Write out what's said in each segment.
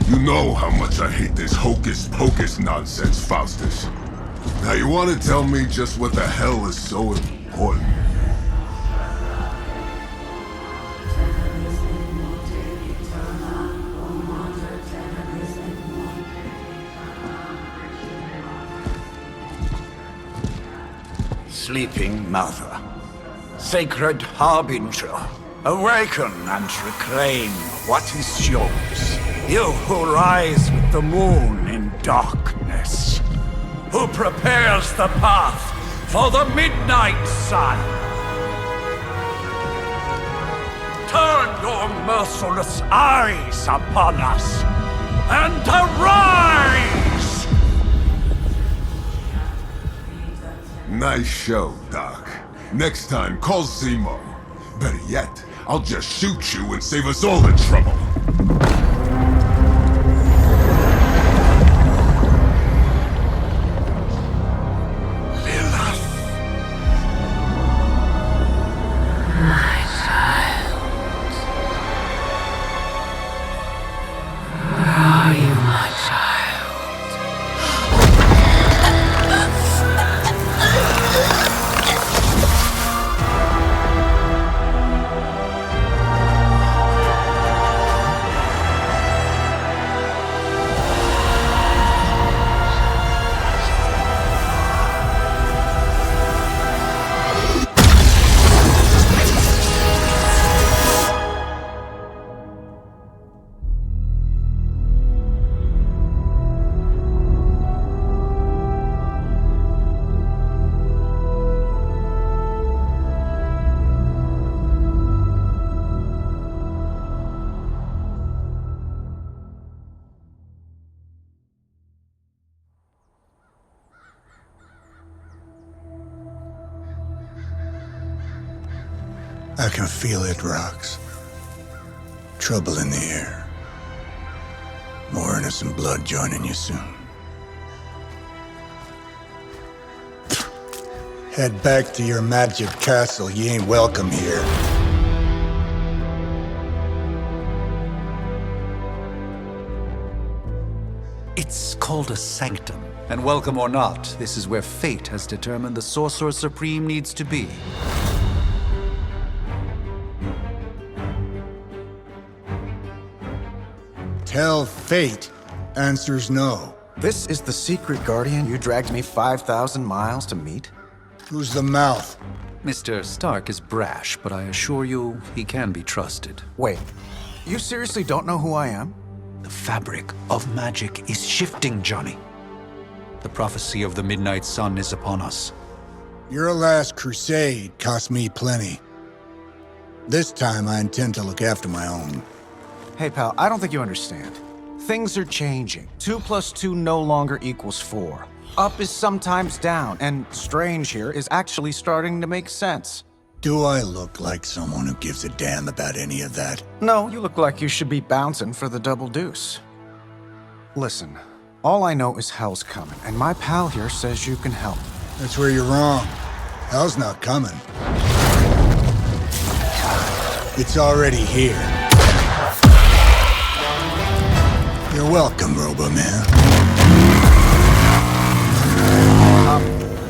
You know how much I hate this hocus-pocus nonsense, Faustus. Now you want to tell me just what the hell is so important? Sleeping Mother, Sacred Harbinger, awaken and reclaim what is yours. You who rise with the moon in darkness, who prepares the path for the midnight sun. Turn your merciless eyes upon us, and arise! Nice show, Doc. Next time, call Zemo. Better yet, I'll just shoot you and save us all the trouble. Lilith. My child. Where are you, my child? I can feel it, Rox. Trouble in the air. More innocent blood joining you soon. Head back to your magic castle. You ain't welcome here. It's called a sanctum. And welcome or not, this is where fate has determined the Sorcerer Supreme needs to be. Tell fate. Answers no. This is the secret guardian you dragged me 5,000 miles to meet? Who's the mouth? Mr. Stark is brash, but I assure you, he can be trusted. Wait, you seriously don't know who I am? The fabric of magic is shifting, Johnny. The prophecy of the Midnight Sun is upon us. Your last crusade cost me plenty. This time I intend to look after my own. Hey pal, I don't think you understand. Things are changing. 2 + 2 no longer equals 4. Up is sometimes down, and strange here is actually starting to make sense. Do I look like someone who gives a damn about any of that? No, you look like you should be bouncing for the double deuce. Listen, all I know is hell's coming, and my pal here says you can help. That's where you're wrong. Hell's not coming. It's already here. You're welcome, Robo-Man.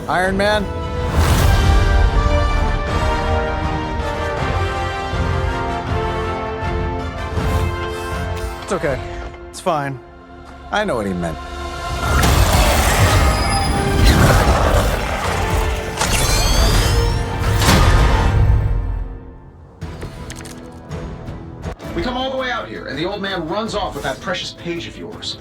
Iron Man? It's okay. It's fine. I know what he meant. We come all the way out here, and the old man runs off with that precious page of yours.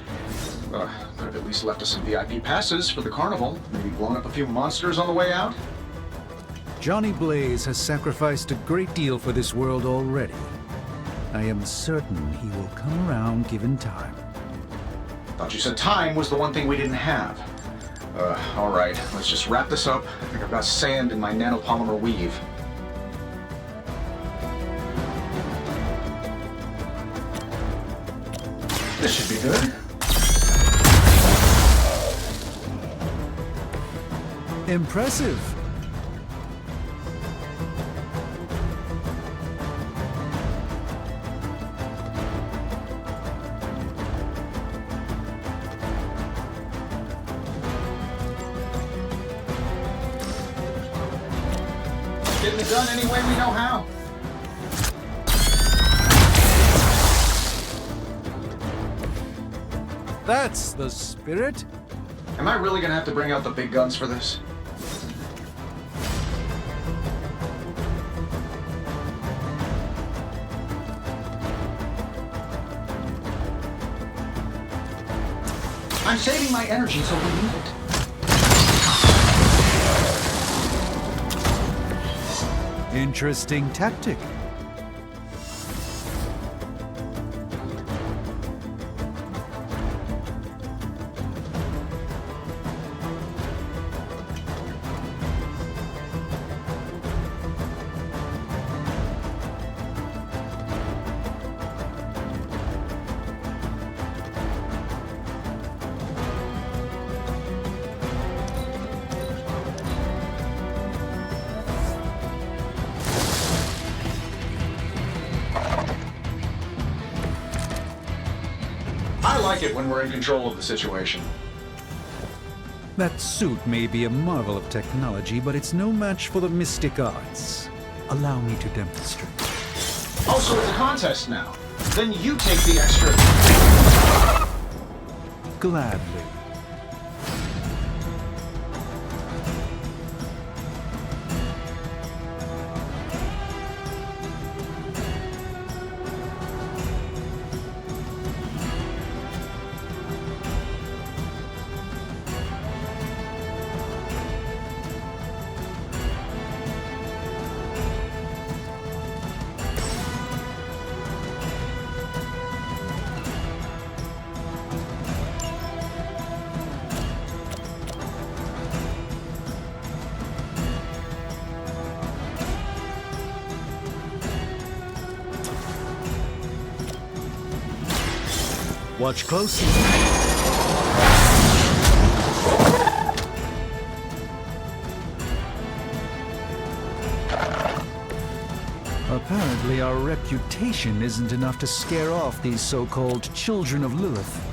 Could have at least left us some VIP passes for the carnival. Maybe blown up a few monsters on the way out. Johnny Blaze has sacrificed a great deal for this world already. I am certain he will come around given time. Thought you said time was the one thing we didn't have. All right, let's just wrap this up. I think I've got sand in my nanopolymer weave. This should be good. Impressive. getting it done any way we know how. That's the spirit. Am I really gonna have to bring out the big guns for this? I'm saving my energy so we need it. Interesting tactic. I like it when we're in control of the situation. That suit may be a marvel of technology, but it's no match for the mystic arts. Allow me to demonstrate. Oh, so it's a contest now. Then you take the extra. Gladly. Watch closely. Apparently, our reputation isn't enough to scare off these so-called children of Lilith.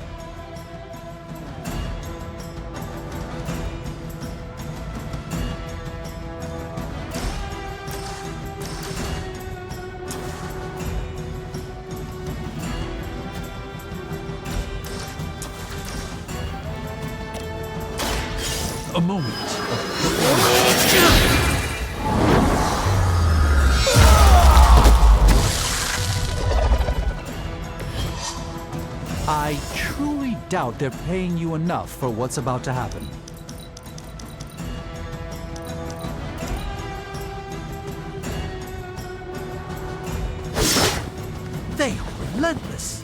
A moment. I truly doubt they're paying you enough for what's about to happen. They are relentless.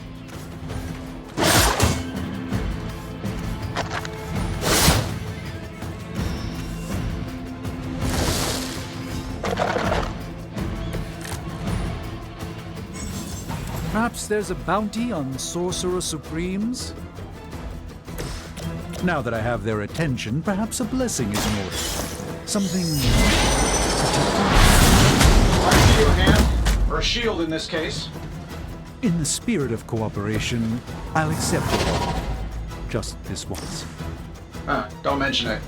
Perhaps there's a bounty on Sorcerer Supremes? Now that I have their attention, perhaps a blessing is in order. Something... I'll give you a hand. Or a shield in this case. In the spirit of cooperation, I'll accept it. Just this once. Don't mention it.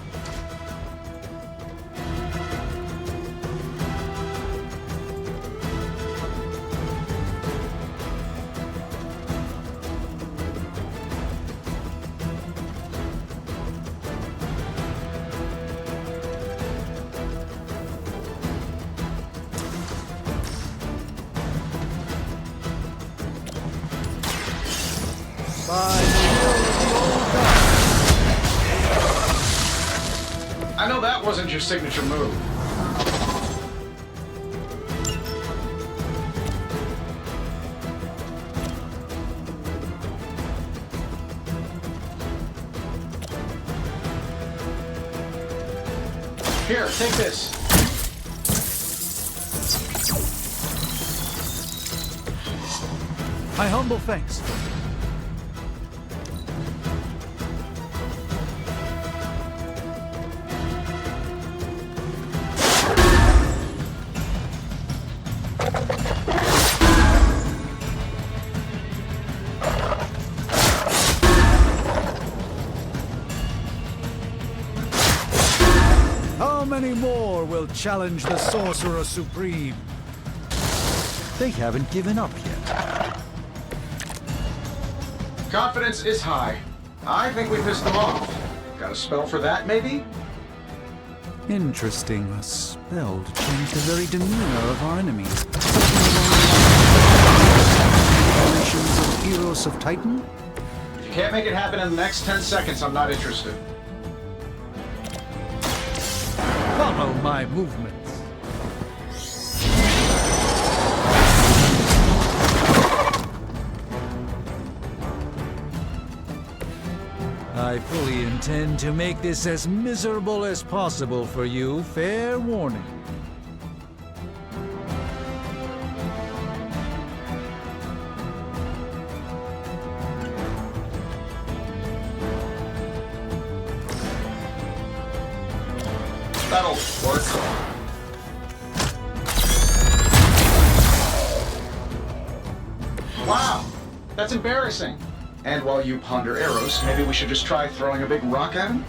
I know that wasn't your signature move. Here, take this. My humble thanks. How many more will challenge the Sorcerer Supreme? They haven't given up yet. Confidence is high. I think we pissed them off. Got a spell for that, maybe? Interesting. A spell to change the very demeanor of our enemies. Generations of Heroes of Titan? If you can't make it happen in the next 10 seconds, I'm not interested. Follow my movements. I fully intend to make this as miserable as possible for you. Fair warning. That'll work. Wow, that's embarrassing. And while you ponder arrows, maybe we should just try throwing a big rock at him?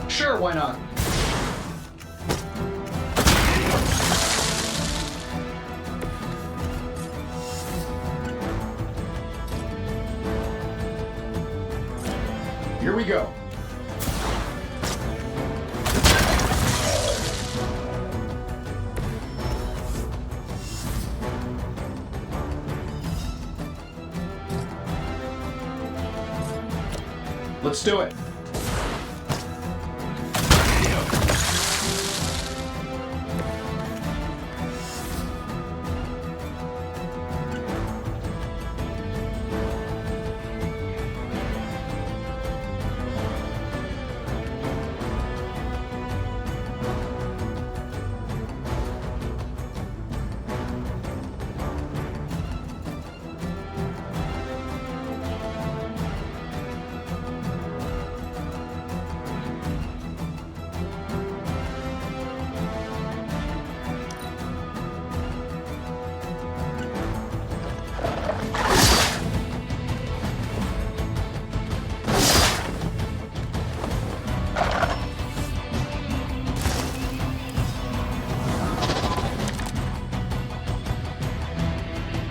Sure, why not? Here we go. Let's do it.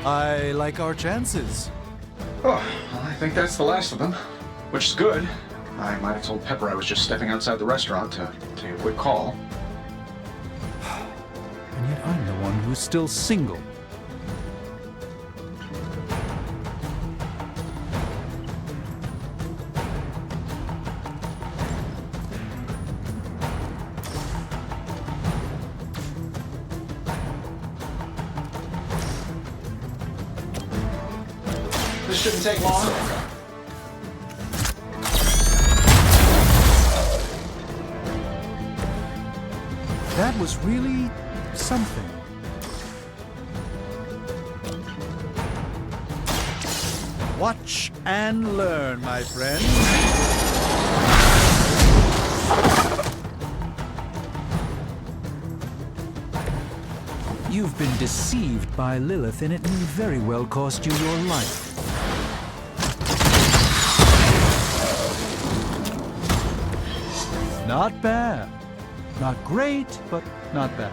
I like our chances. Oh, well, I think that's the last of them. Which is good. I might have told Pepper I was just stepping outside the restaurant to take a quick call. And yet I'm the one who's still single. This shouldn't take long. That was really something. Watch and learn, my friend. You've been deceived by Lilith, and it may very well cost you your life. Not bad. Not great, but not bad.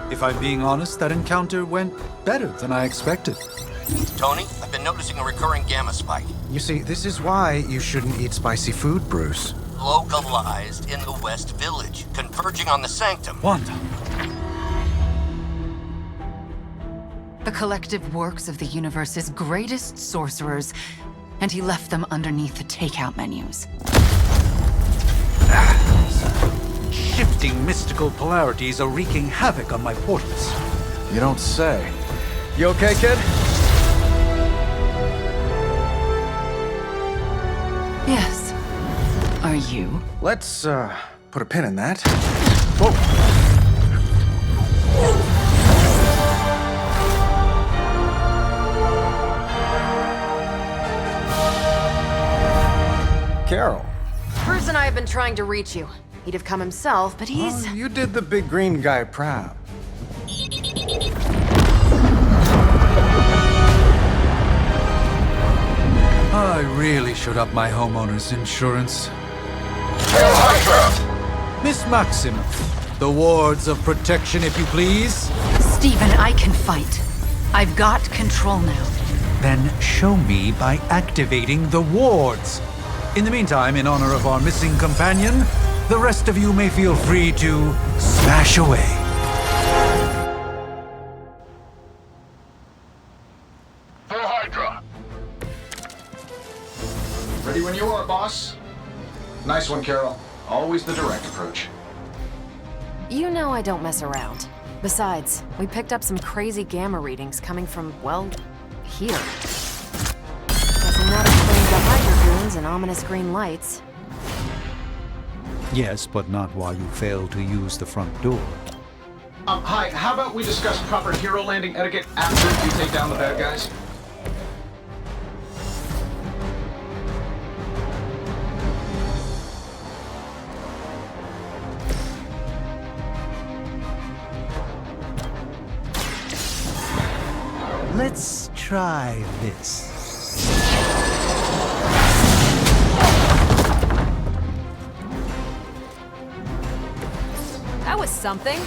If I'm being honest, that encounter went better than I expected. Tony, I've been noticing a recurring gamma spike. You see, this is why you shouldn't eat spicy food, Bruce. Localized in the West Village, converging on the Sanctum. Wanda. The collective works of the universe's greatest sorcerers, and he left them underneath the takeout menus. Shifting mystical polarities are wreaking havoc on my portals. You don't say. You okay, kid? Yes. Are you? Let's, put a pin in that. Whoa. Carol. Bruce and I have been trying to reach you. He'd have come himself, but he's... Oh, you did the big green guy proud. I really should up my homeowner's insurance. Miss Maximoff, the wards of protection, if you please. Stephen, I can fight. I've got control now. Then show me by activating the wards. In the meantime, in honor of our missing companion, the rest of you may feel free to smash away. For Hydra. Ready when you are, boss. Nice one, Carol. Always the direct approach. You know I don't mess around. Besides, we picked up some crazy gamma readings coming from, well, here. Guessing that explains the Hydra goons and ominous green lights. Yes, but not while you fail to use the front door. Hi, how about we discuss proper hero landing etiquette after you take down the bad guys? Let's try this. That was something.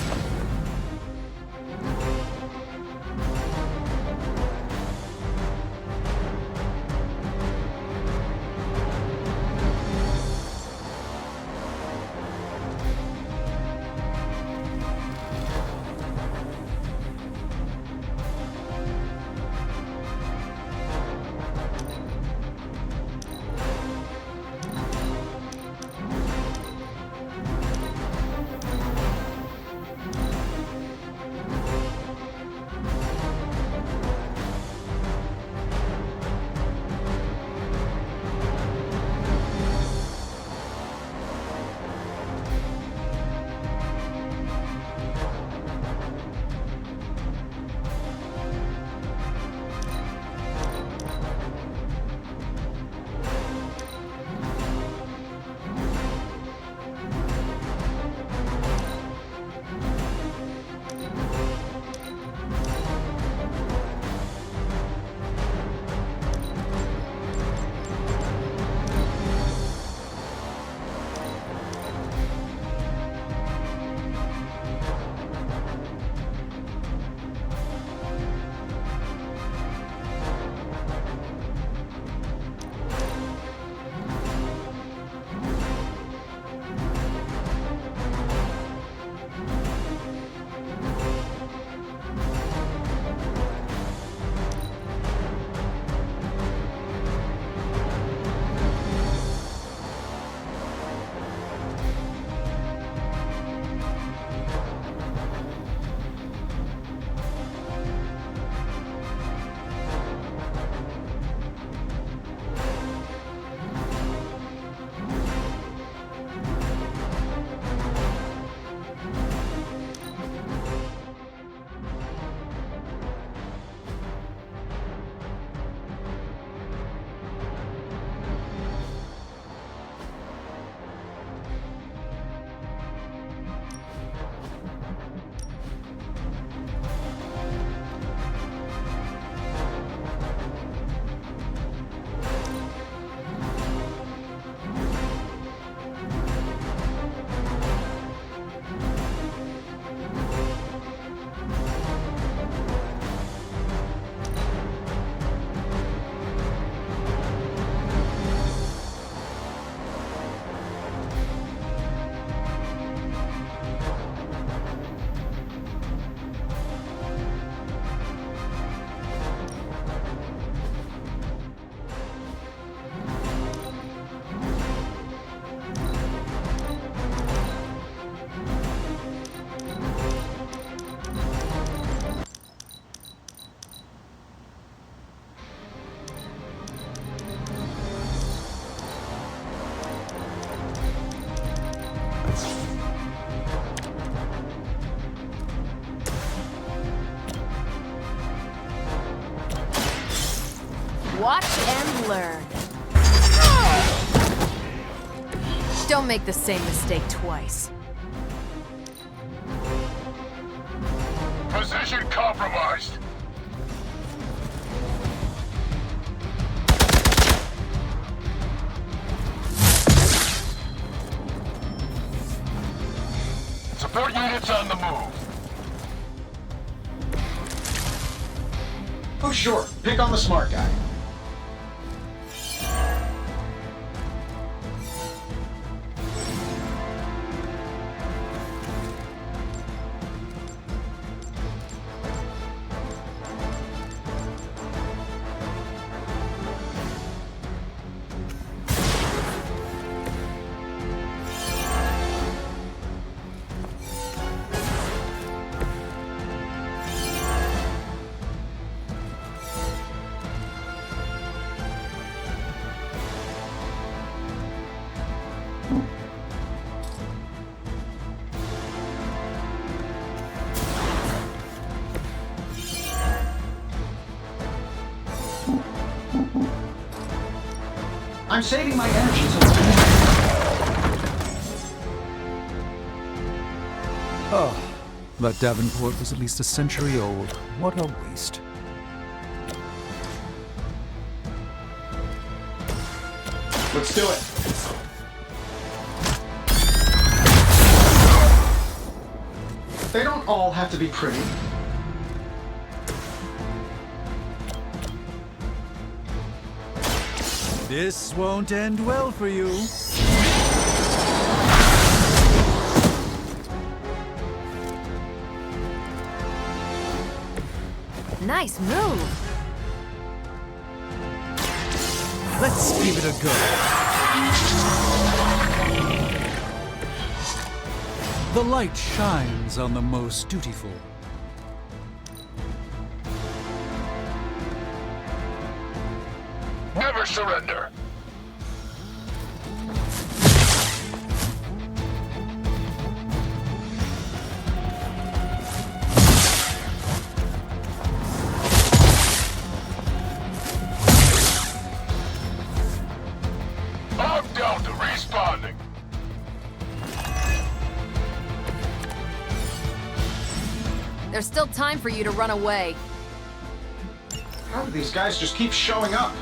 Watch and learn. Don't make the same mistake twice. Position compromised. Support units on the move. Oh, sure. Pick on the smart guy. I'm saving my energy so Oh, that Davenport was at least a century old. What a waste. let's do it. They don't all have to be pretty. This won't end well for you. Nice move. Let's give it a go. The light shines on the most dutiful. Never surrender. I'm down to responding. There's still time for you to run away. How do these guys just keep showing up?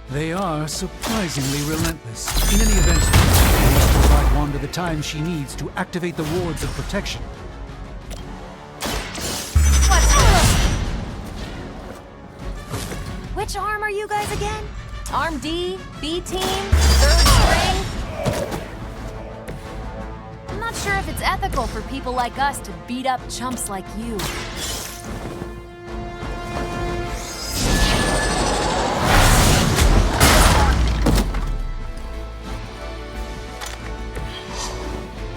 They are surprisingly relentless. In any event, you must provide Wanda the time she needs to activate the wards of protection. Which arm are you guys again? Arm D? B team? Third string? I'm not sure if it's ethical for people like us to beat up chumps like you.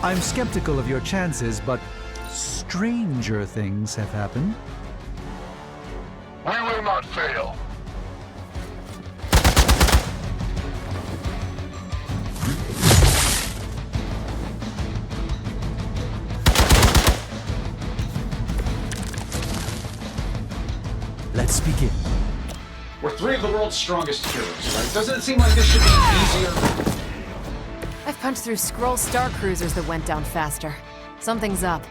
I'm skeptical of your chances, but stranger things have happened. We will not fail. Let's begin. We're three of the world's strongest heroes, right? Doesn't it seem like this should be easier? I've punched through Skrull Star Cruisers that went down faster. Something's up.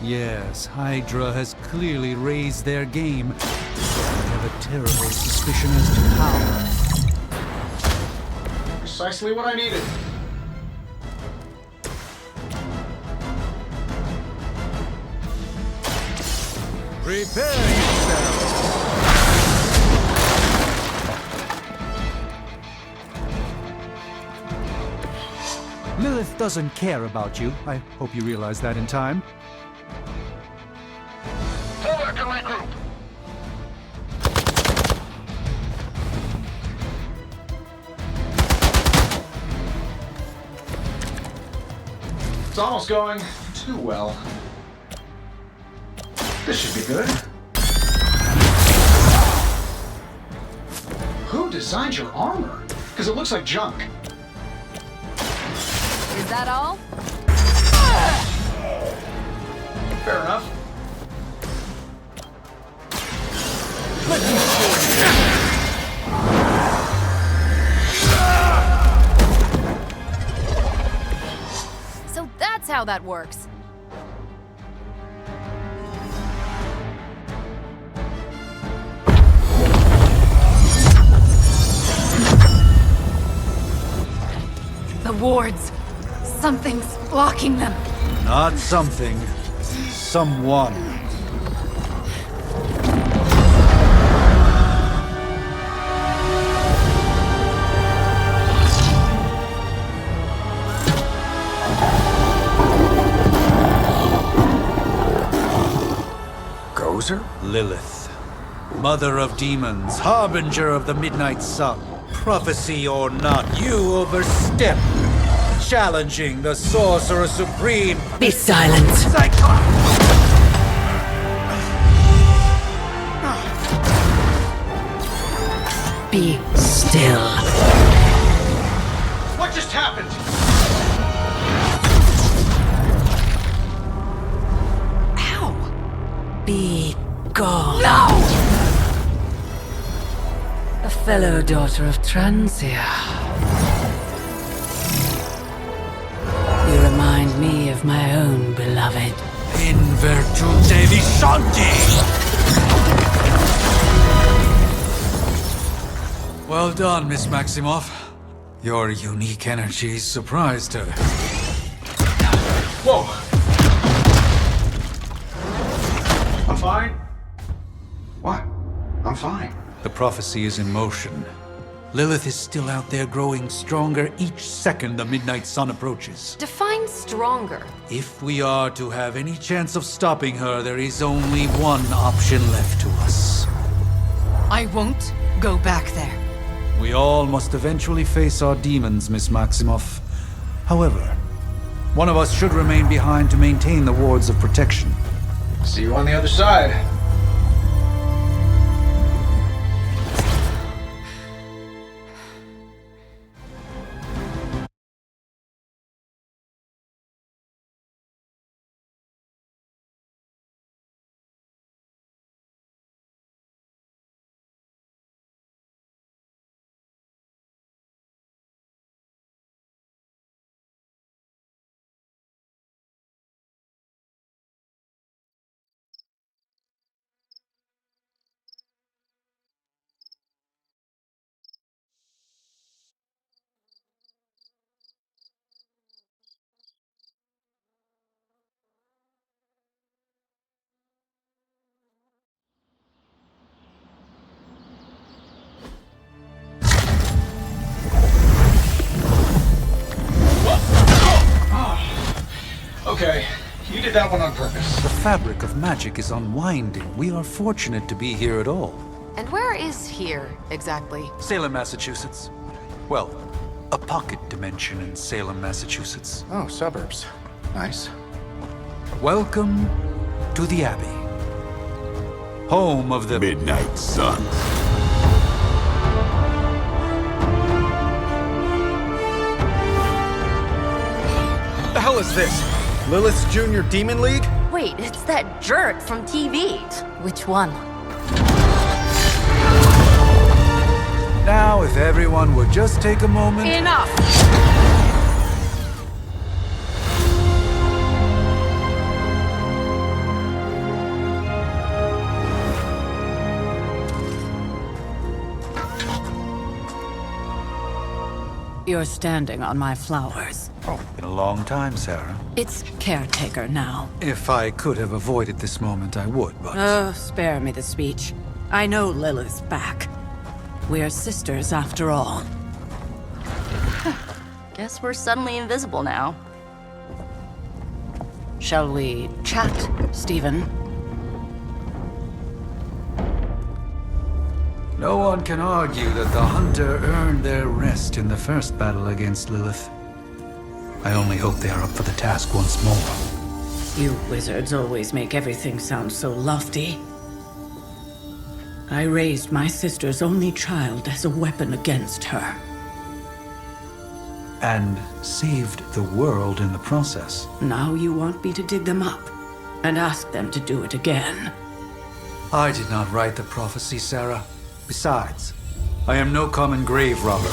Yes, Hydra has clearly raised their game. I have a terrible suspicion as to how. Precisely what I needed. Prepare yourself! Lilith doesn't care about you. I hope you realize that in time. Pull back and regroup. It's almost going too well. This should be good. Who designed your armor? Because it looks like junk. Is that all? Fair enough. Let me see. So that's how that works. The wards. Something's blocking them. Not something. Someone. Gozer? Lilith. Mother of demons, harbinger of the midnight sun. Prophecy or not, you overstep. Challenging the Sorcerer Supreme. Be silent. Be still. What just happened? Ow! Be gone. No! A fellow daughter of Transia. You remind me of my own beloved. In virtute vishanti! Well done, Miss Maximoff. Your unique energies surprised her. Whoa! I'm fine. What? I'm fine. The prophecy is in motion. Lilith is still out there growing stronger each second the midnight sun approaches. Define stronger. If we are to have any chance of stopping her, there is only one option left to us. I won't go back there. We all must eventually face our demons, Miss Maximoff. However, one of us should remain behind to maintain the wards of protection. See you on the other side. Okay, you did that one on purpose. The fabric of magic is unwinding. We are fortunate to be here at all. And where is here, exactly? Salem, Massachusetts. Well, a pocket dimension in Salem, Massachusetts. Oh, suburbs. Nice. Welcome to the Abbey. Home of the Midnight Sun. What the hell is this? Lilith's Junior Demon League? Wait, it's that jerk from TV. Which one? Now, if everyone would just take a moment... Enough! You're standing on my flowers. Been a long time, Sarah. It's caretaker now. If I could have avoided this moment, I would, but... Spare me the speech. I know Lilith's back. We're sisters after all. Guess we're suddenly invisible now. Shall we chat, Stephen? No one can argue that the Hunter earned their rest in the first battle against Lilith. I only hope they are up for the task once more. You wizards always make everything sound so lofty. I raised my sister's only child as a weapon against her. And saved the world in the process. Now you want me to dig them up and ask them to do it again. I did not write the prophecy, Sarah. Besides, I am no common grave robber.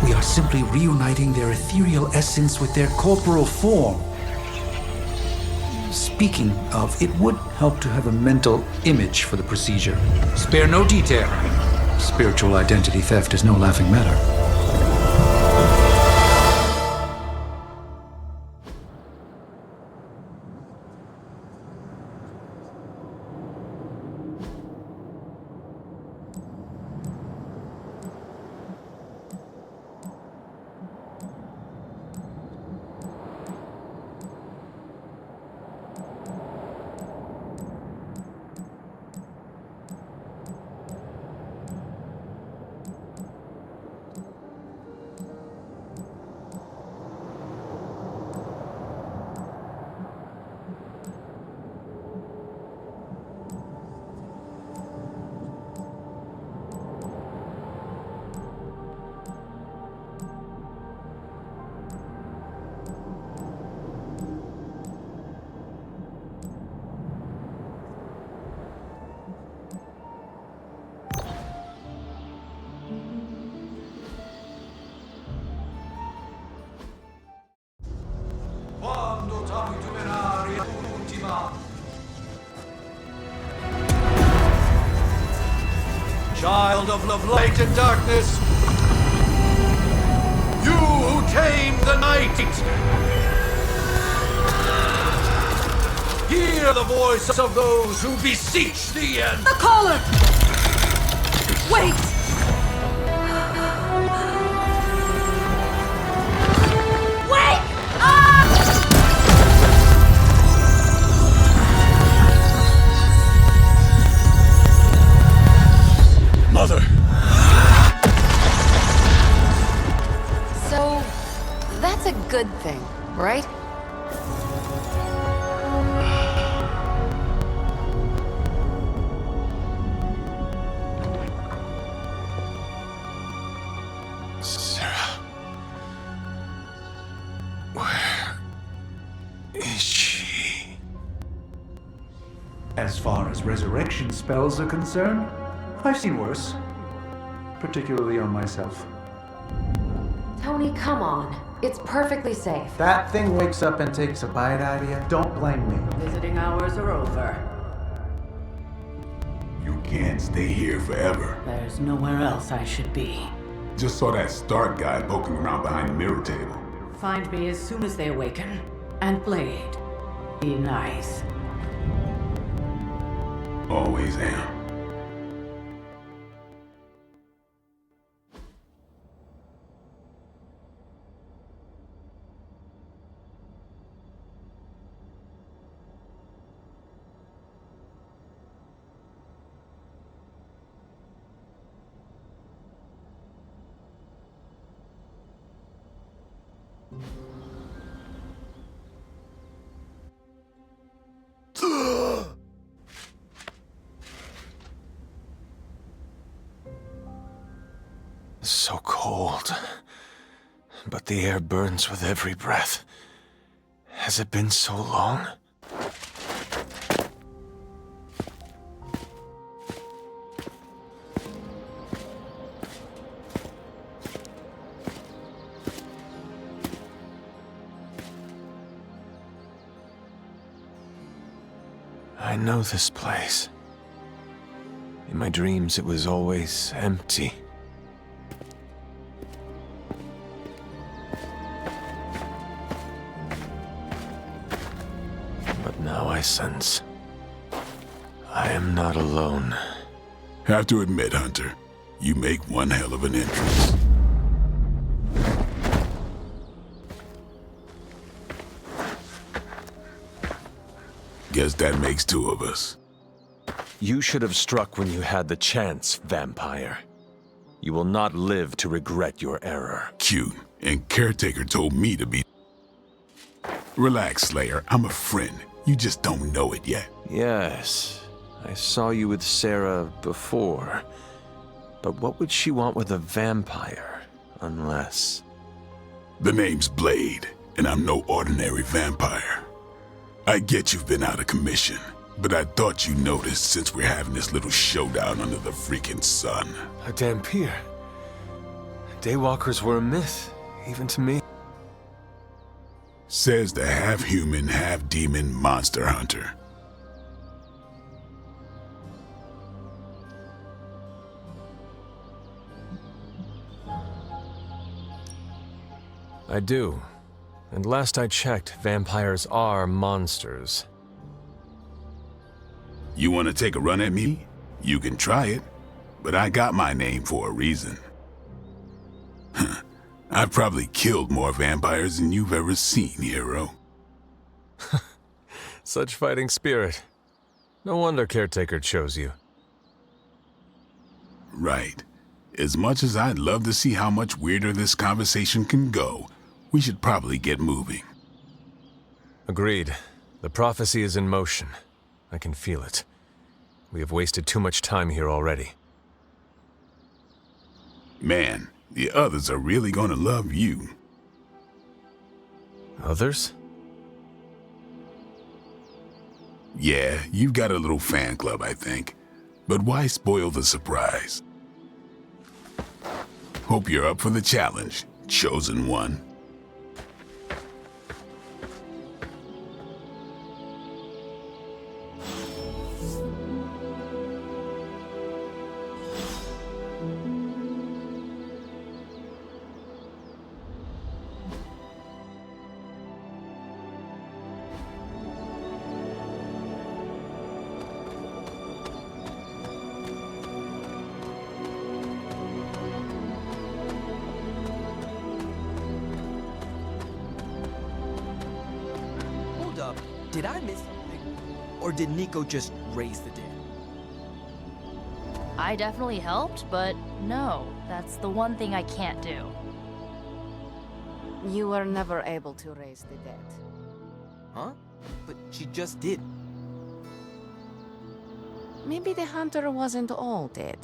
We are simply reuniting their ethereal essence with their corporal form. Speaking of, it would help to have a mental image for the procedure. Spare no detail. Spiritual identity theft is no laughing matter. Child of light and darkness, you who tame the night, hear the voice of those who beseech thee and... The caller! Wait! Wake up! Mother! So, that's a good thing, right? Sarah. Where is she? As far as resurrection spells are concerned, I've seen worse. Particularly on myself. Tony, come on. It's perfectly safe. That thing wakes up and takes a bite out of you. Don't blame me. Visiting hours are over. You can't stay here forever. There's nowhere else I should be. Just saw that Stark guy poking around behind the mirror table. Find me as soon as they awaken. And Blade, be nice. Always am. So cold. But the air burns with every breath. Has it been so long? I know this place. In my dreams, it was always empty. But now I sense I am not alone. Have to admit, Hunter, you make one hell of an entrance. Guess that makes two of us. You should have struck when you had the chance, vampire. You will not live to regret your error. Cute. And Caretaker told me to be... Relax, Slayer. I'm a friend. You just don't know it yet. Yes, I saw you with Sarah before. But what would she want with a vampire, unless... The name's Blade, and I'm no ordinary vampire. I get you've been out of commission, But I thought you noticed since we're having this little showdown under the freaking sun. A Dhampir. Daywalkers were a myth, even to me. Says the half-human, half-demon monster hunter. I do. And last I checked, vampires are monsters. You want to take a run at me? You can try it, but I got my name for a reason. I've probably killed more vampires than you've ever seen, hero. Such fighting spirit. No wonder Caretaker chose you. Right. As much as I'd love to see how much weirder this conversation can go, we should probably get moving. Agreed. The prophecy is in motion. I can feel it. We have wasted too much time here already. Man, the others are really gonna love you. Others? Yeah, you've got a little fan club, I think. But why spoil the surprise? Hope you're up for the challenge, chosen one. Did I miss something? Or did Nico just raise the dead? I definitely helped, but no, that's the one thing I can't do. You were never able to raise the dead. Huh? But she just did. Maybe the hunter wasn't all dead.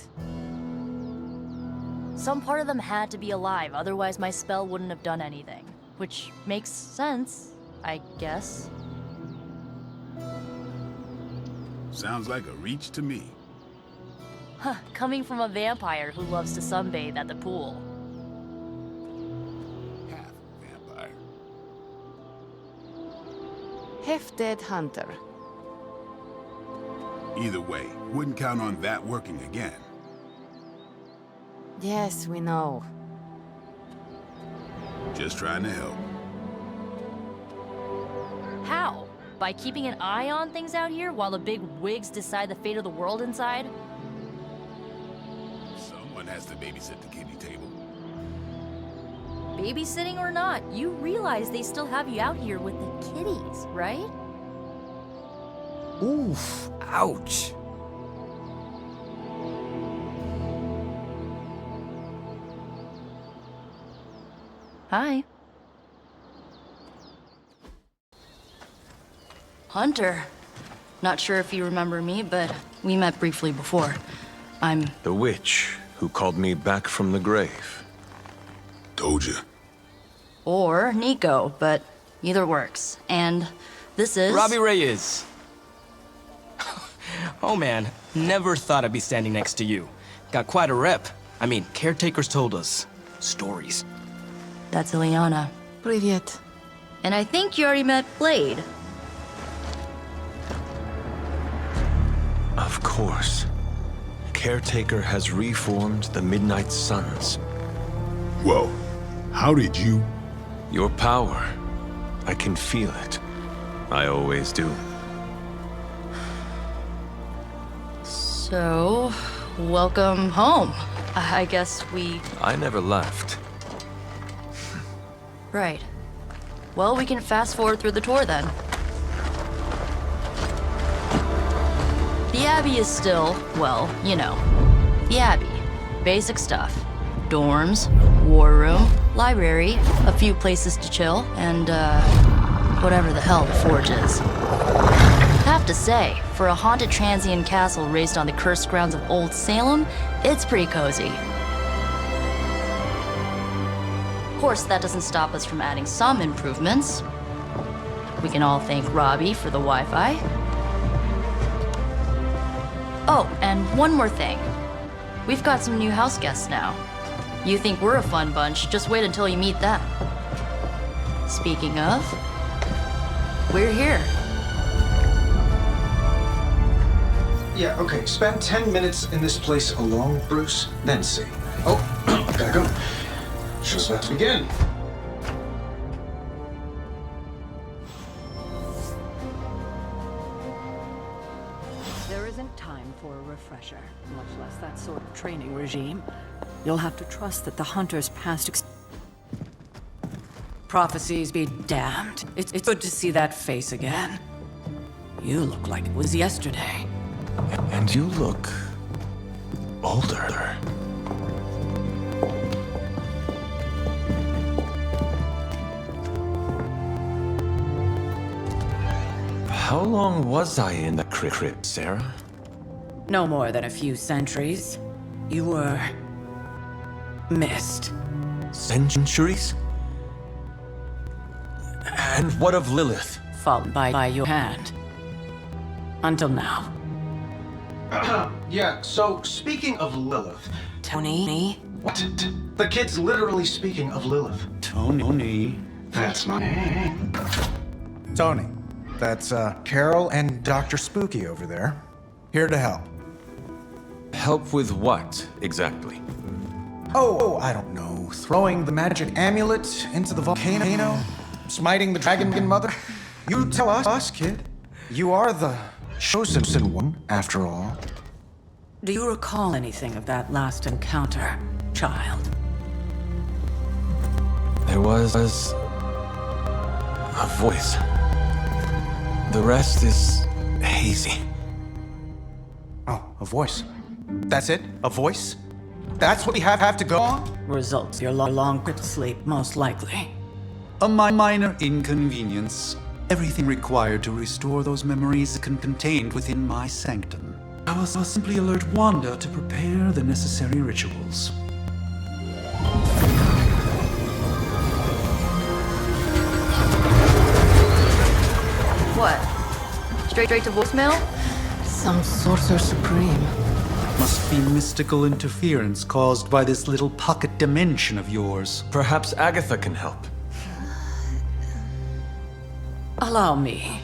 Some part of them had to be alive, otherwise my spell wouldn't have done anything. Which makes sense, I guess. Sounds like a reach to me. Huh, coming from a vampire who loves to sunbathe at the pool. Half vampire. Half-dead hunter. Either way, wouldn't count on that working again. Yes, we know. Just trying to help. How? By keeping an eye on things out here while the big wigs decide the fate of the world inside? Someone has to babysit the kiddie table. Babysitting or not, you realize they still have you out here with the kitties, right? Oof, ouch. Hi. Hunter. Not sure if you remember me, but we met briefly before. I'm... The witch who called me back from the grave. Told ya. Or Nico, but either works. And this is... Robbie Reyes. Oh man, never thought I'd be standing next to you. Got quite a rep. I mean, caretakers told us stories. That's Ileana. Привет. And I think you already met Blade. Of course. Caretaker has reformed the Midnight Suns. Whoa. How did you... Your power. I can feel it. I always do. So, welcome home. I guess we... I never left. Right. Well, we can fast forward through the tour then. The Abbey is still, well, you know, the Abbey. Basic stuff. Dorms, war room, library, a few places to chill, and, whatever the hell the Forge is. Have to say, for a haunted transient castle raised on the cursed grounds of Old Salem, it's pretty cozy. Of course, that doesn't stop us from adding some improvements. We can all thank Robbie for the Wi-Fi. Oh, and one more thing. We've got some new house guests now. You think we're a fun bunch, just wait until you meet them. Speaking of, we're here. Yeah, okay. Spend 10 minutes in this place alone, Bruce, then see. Oh, gotta go. Show's about to begin. There isn't time for a refresher, much less that sort of training regime. You'll have to trust that the Hunter's past prophecies be damned. It's good to see that face again. You look like it was yesterday. And you look older. How long was I in the crypt, Sarah? No more than a few centuries. You were missed. Centuries? And what of Lilith? Fallen by your hand. Until now. Yeah, so speaking of Lilith... Tony? What? The kid's literally speaking of Lilith. Tony. That's my name. Tony. That's, Carol and Dr. Spooky over there. Here to help. Help with what, exactly? Oh, I don't know. Throwing the magic amulet into the volcano? Smiting the dragon mother? You tell us, kid. You are the chosen one, after all. Do you recall anything of that last encounter, child? There was a voice. The rest is hazy. Oh, a voice. That's it? A voice? That's what we have to go on? Results your long sleep, most likely. A minor inconvenience. Everything required to restore those memories is contained within my sanctum. I will simply alert Wanda to prepare the necessary rituals. What? Straight to voicemail? Some sorcerer supreme. Must be mystical interference caused by this little pocket dimension of yours. Perhaps Agatha can help. Allow me.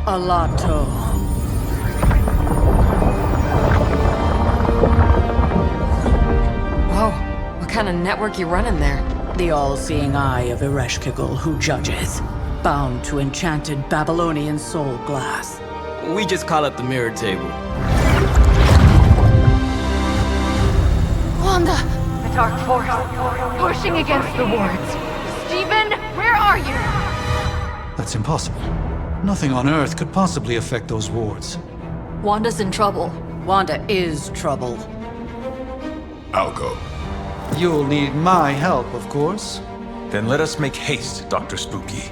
Alato. Whoa, what kind of network you running there? The all-seeing eye of Ereshkigal who judges, bound to enchanted Babylonian soul glass. We just call it the mirror table. Wanda! The dark force, pushing against the wards. Stephen, where are you? That's impossible. Nothing on Earth could possibly affect those wards. Wanda's in trouble. Wanda is trouble. I'll go. You'll need my help, of course. Then let us make haste, Dr. Spooky.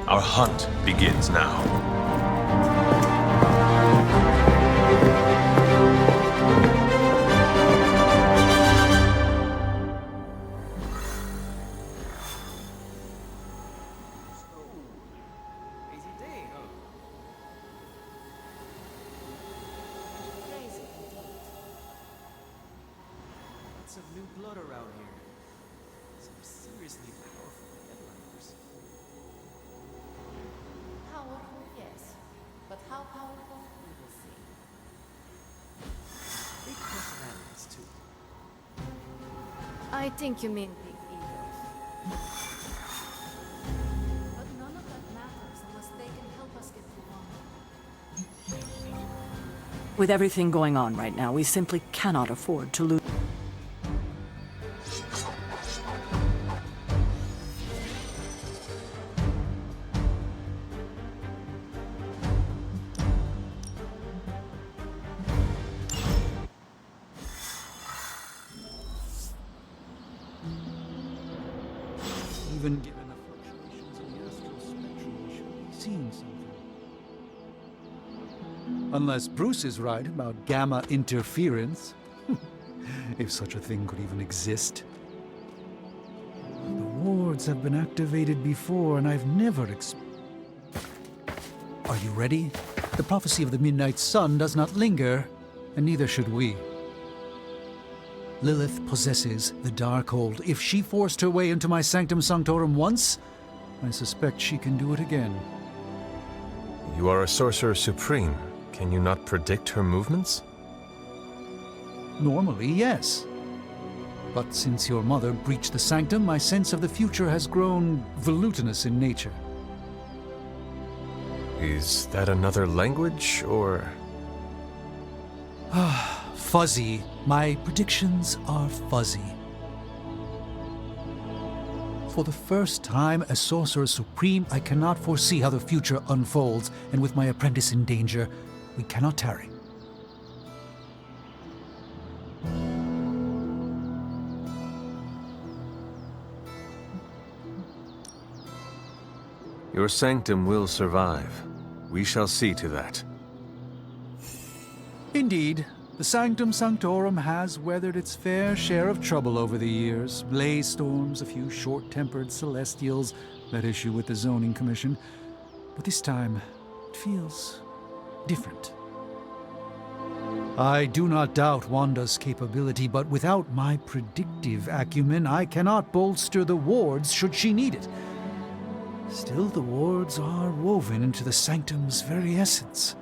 Our hunt begins now. Of new blood around here. Some seriously powerful headliners. Powerful, yes. But how powerful, we will see. Big personalities, too. I think you mean big egos. But none of that matters unless they can help us get through Wanda. With everything going on right now, we simply cannot afford to lose. Even given the fluctuations in the astral spectrum, we should be seeing something. Unless Bruce is right about gamma interference. If such a thing could even exist. The wards have been activated before, and I've never Are you ready? The prophecy of the Midnight Sun does not linger, and neither should we. Lilith possesses the Darkhold. If she forced her way into my Sanctum Sanctorum once, I suspect she can do it again. You are a Sorcerer Supreme. Can you not predict her movements? Normally, yes. But since your mother breached the Sanctum, my sense of the future has grown volutinous in nature. Is that another language, or...? Fuzzy. My predictions are fuzzy. For the first time as Sorcerer Supreme, I cannot foresee how the future unfolds, and with my apprentice in danger, we cannot tarry. Your sanctum will survive. We shall see to that. Indeed, the Sanctum Sanctorum has weathered its fair share of trouble over the years. Blaze storms, a few short-tempered celestials, that issue with the Zoning Commission. But this time, it feels different. I do not doubt Wanda's capability, but without my predictive acumen, I cannot bolster the wards should she need it. Still, the wards are woven into the Sanctum's very essence.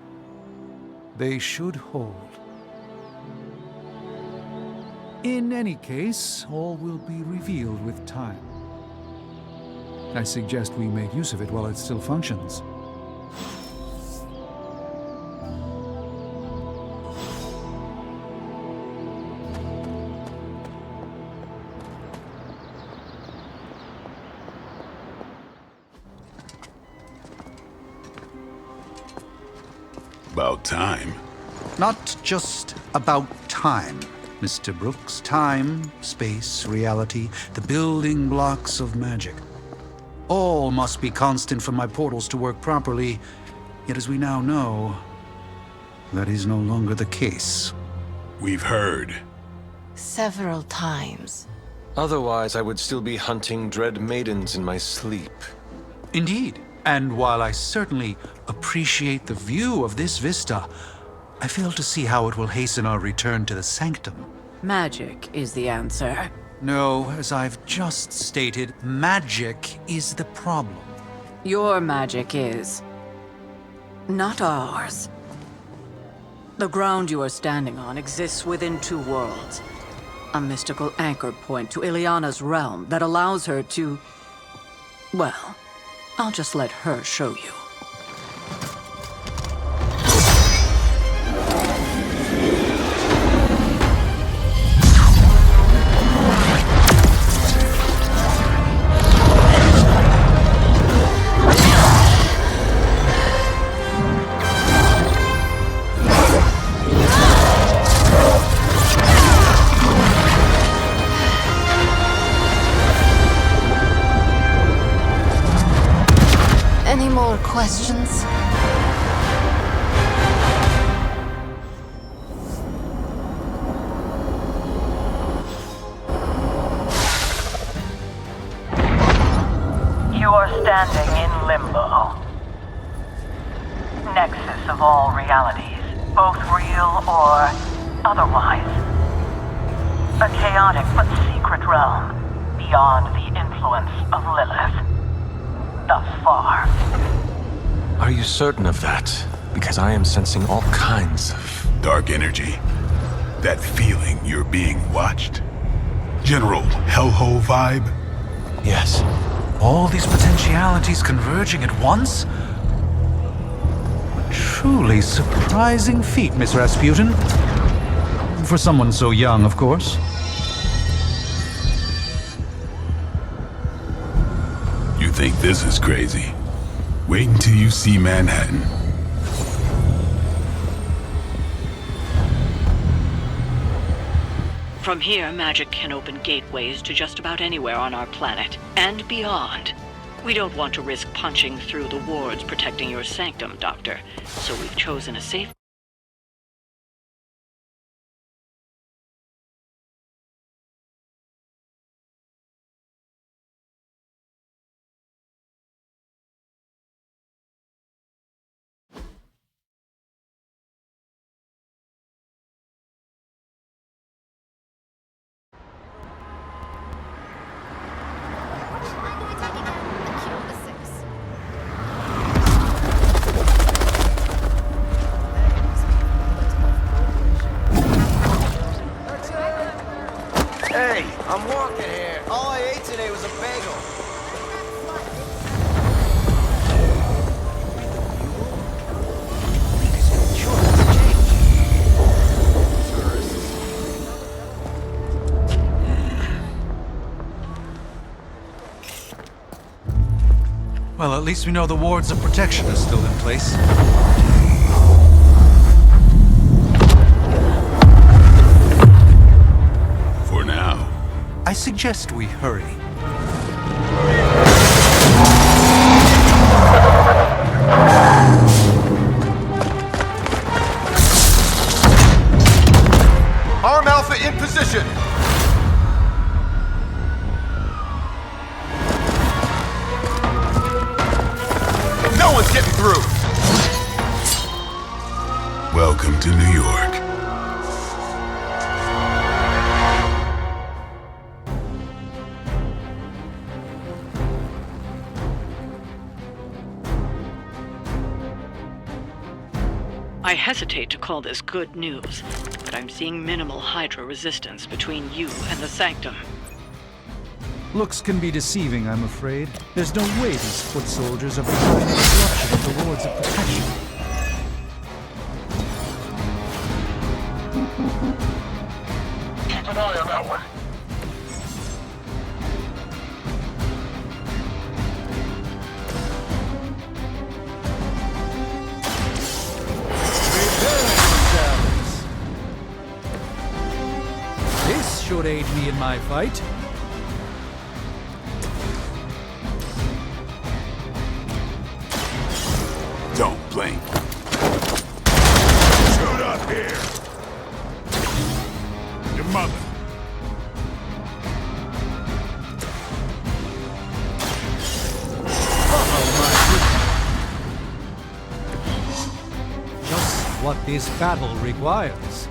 They should hold. In any case, all will be revealed with time. I suggest we make use of it while it still functions. About time. Not just about time, Mr. Brooks. Time, space, reality, the building blocks of magic. All must be constant for my portals to work properly, yet as we now know, that is no longer the case. We've heard. Several times. Otherwise, I would still be hunting dread maidens in my sleep. Indeed. And while I certainly appreciate the view of this vista, I fail to see how it will hasten our return to the Sanctum. Magic is the answer. No, as I've just stated, magic is the problem. Your magic is. Not ours. The ground you are standing on exists within two worlds. A mystical anchor point to Ileana's realm that allows her to... Well, I'll just let her show you. Any more questions? You are standing in limbo. Nexus of all realities, both real or otherwise. A chaotic but secret realm, beyond the influence of Lilith. Thus far. Are you certain of that? Because I am sensing all kinds of... dark energy. That feeling you're being watched. General hellhole vibe? Yes. All these potentialities converging at once? A truly surprising feat, Miss Rasputin. For someone so young, of course. You think this is crazy? Wait until you see Manhattan. From here, magic can open gateways to just about anywhere on our planet, and beyond. We don't want to risk punching through the wards protecting your sanctum, Doctor, so we've chosen a safe Well, at least we know the wards of protection are still in place. For now. I suggest we hurry. Arm Alpha in position! No one's getting through! Welcome to New York. I hesitate to call this good news, but I'm seeing minimal Hydra resistance between you and the Sanctum. Looks can be deceiving, I'm afraid. There's no way these foot soldiers are behind the disruption of the wards of protection. Keep an eye on that one. This should aid me in my fight. Don't blink. Shoot up here. Your mother. Just what this battle requires.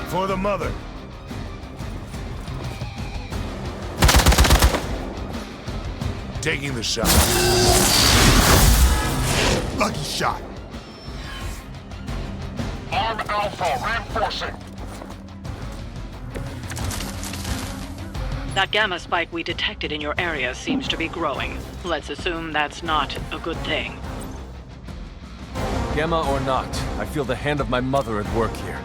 For the mother. Taking the shot. Lucky shot. Arm Alpha reinforcing. That gamma spike we detected in your area seems to be growing. Let's assume that's not a good thing. Gamma or not, I feel the hand of my mother at work here.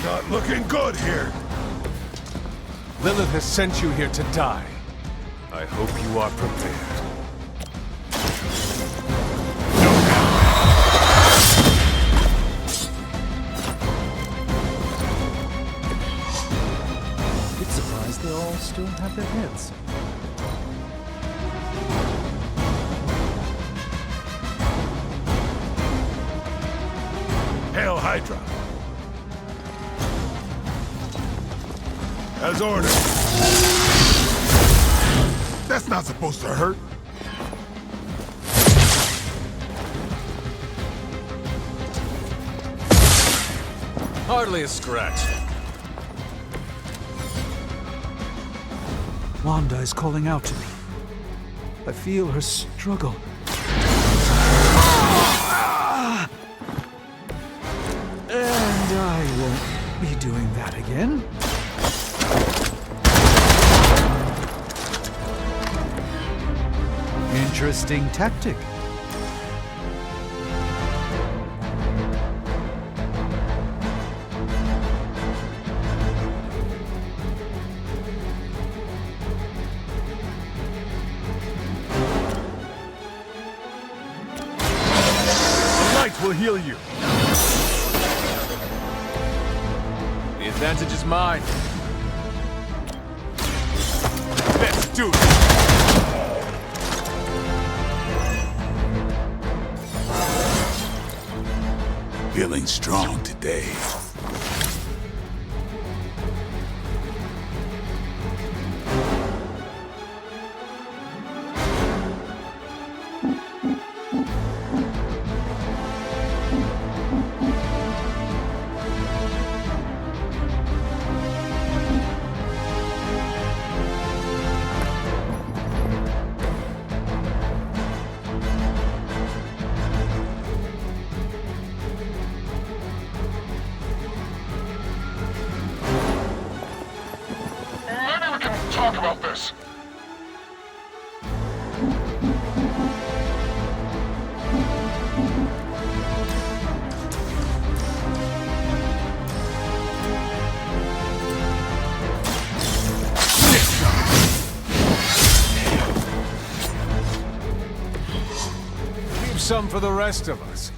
Not looking good here. Lilith has sent you here to die. I hope you are prepared. Bit surprised they all still have their heads. Hail Hydra. As ordered. That's not supposed to hurt. Hardly a scratch. Wanda is calling out to me. I feel her struggle. again? Interesting tactic. The light will heal you. The advantage is mine. Let's do it. Feeling strong today. Talk about this. Leave some for the rest of us.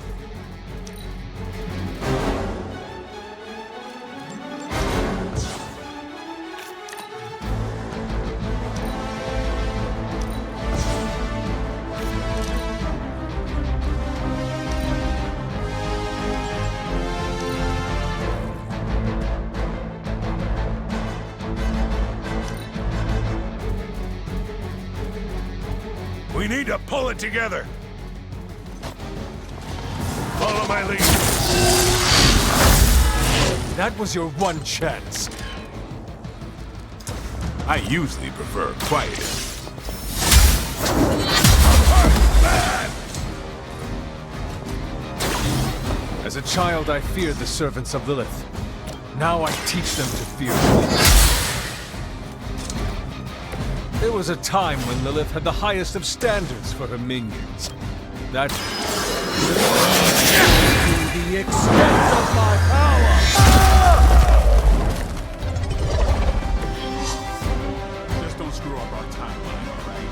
We need to pull it together. Follow my lead. That was your one chance. I usually prefer quiet. As a child, I feared the servants of Lilith. Now I teach them to fear me. There was a time when Lilith had the highest of standards for her minions. That to the extent of my power. Just don't screw up our timeline, all right?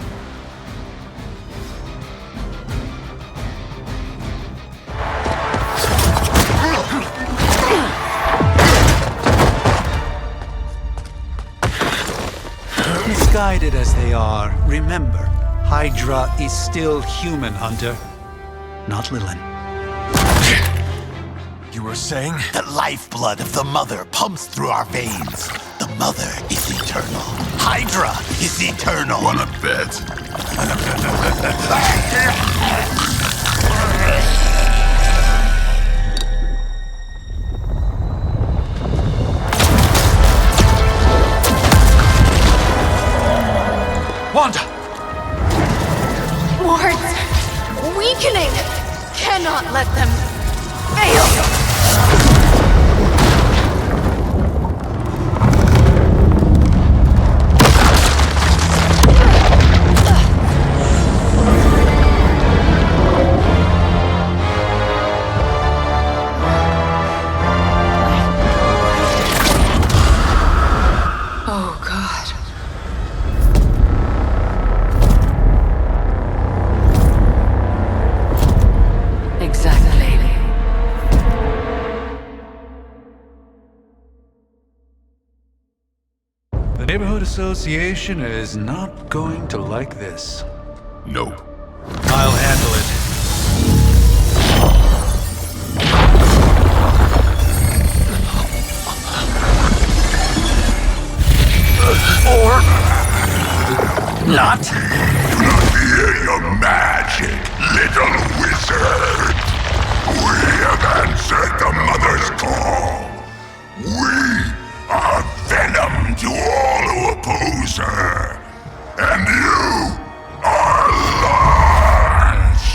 Misguided as they are, remember, Hydra is still human, Hunter. Not Lilin. You were saying? The lifeblood of the Mother pumps through our veins. The Mother is eternal. Hydra is eternal. Wanna bet? Wanda! Wards! Weakening! Cannot let them fail! Oh, God. Exactly. The Neighborhood Association is not going to like this. No. I'll handle it. Or not. Fear your magic, little wizard. We have answered the Mother's call. We are venom to all who oppose her. And you are Lance.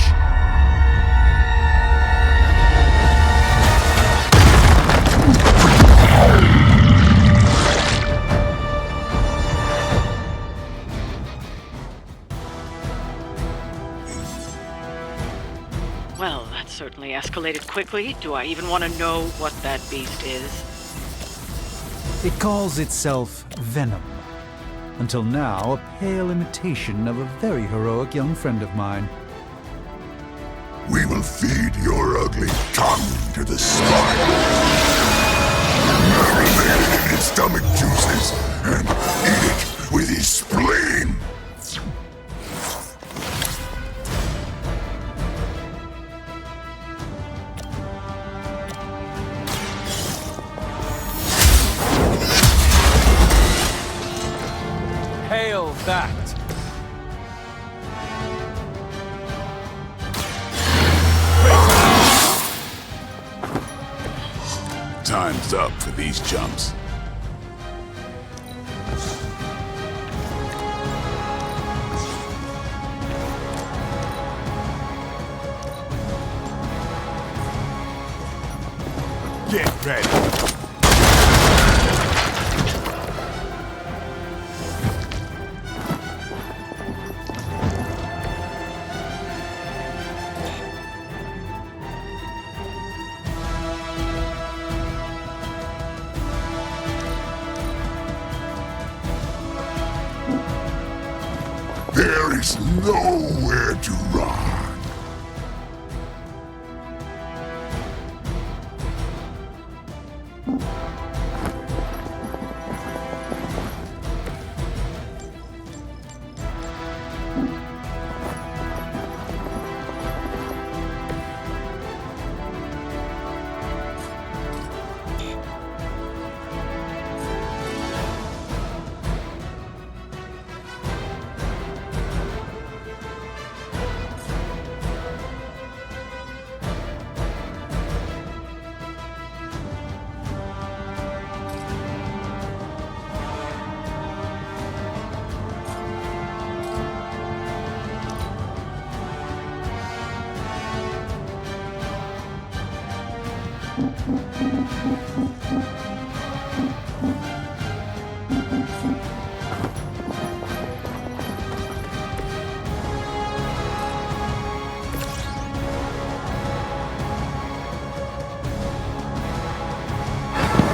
Well, that certainly escalated quickly. Do I even want to know what that beast is? It calls itself Venom. Until now, a pale imitation of a very heroic young friend of mine. We will feed your ugly tongue to the spine, marinate it in its stomach juices, and eat it with his spleen. Hail that! Time's up for these chumps. Get ready. There is nowhere to run.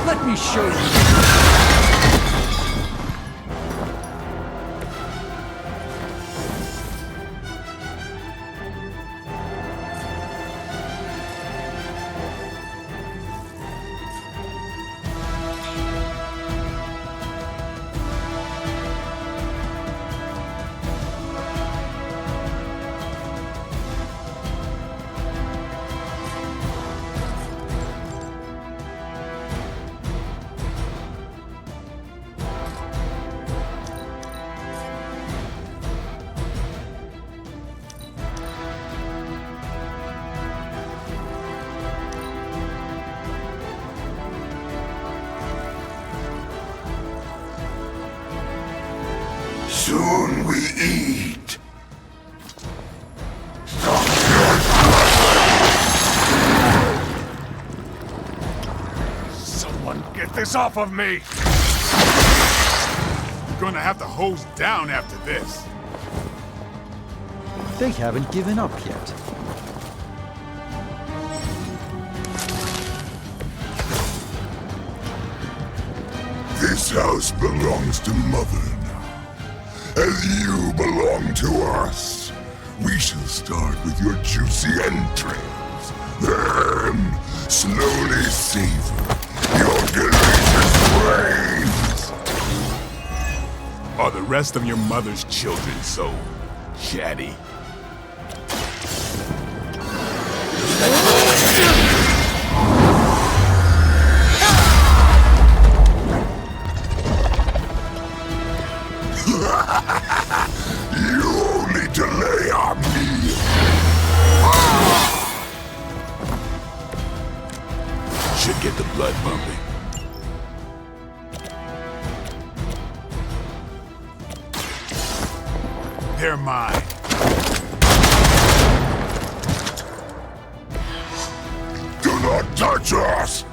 Let me show you. Soon we eat. Someone get this off of me! You're gonna have to hose down after this. They haven't given up yet. This house belongs to Mother now, as you belong to us. We shall start with your juicy entrails, then slowly savor your delicious brains. Are the rest of your mother's children so chatty? You only delay our meal. Should get the blood pumping. They're mine. Do not touch us!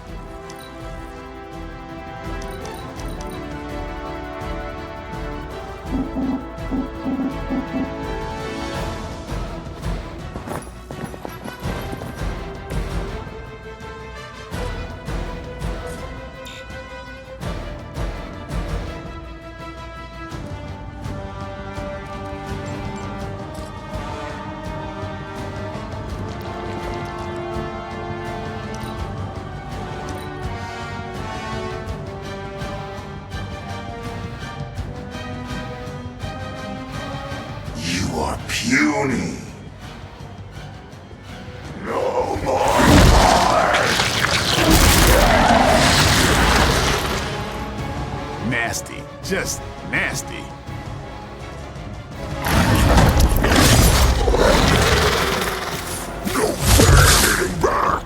puny. No more Nasty. Just nasty. No turning back.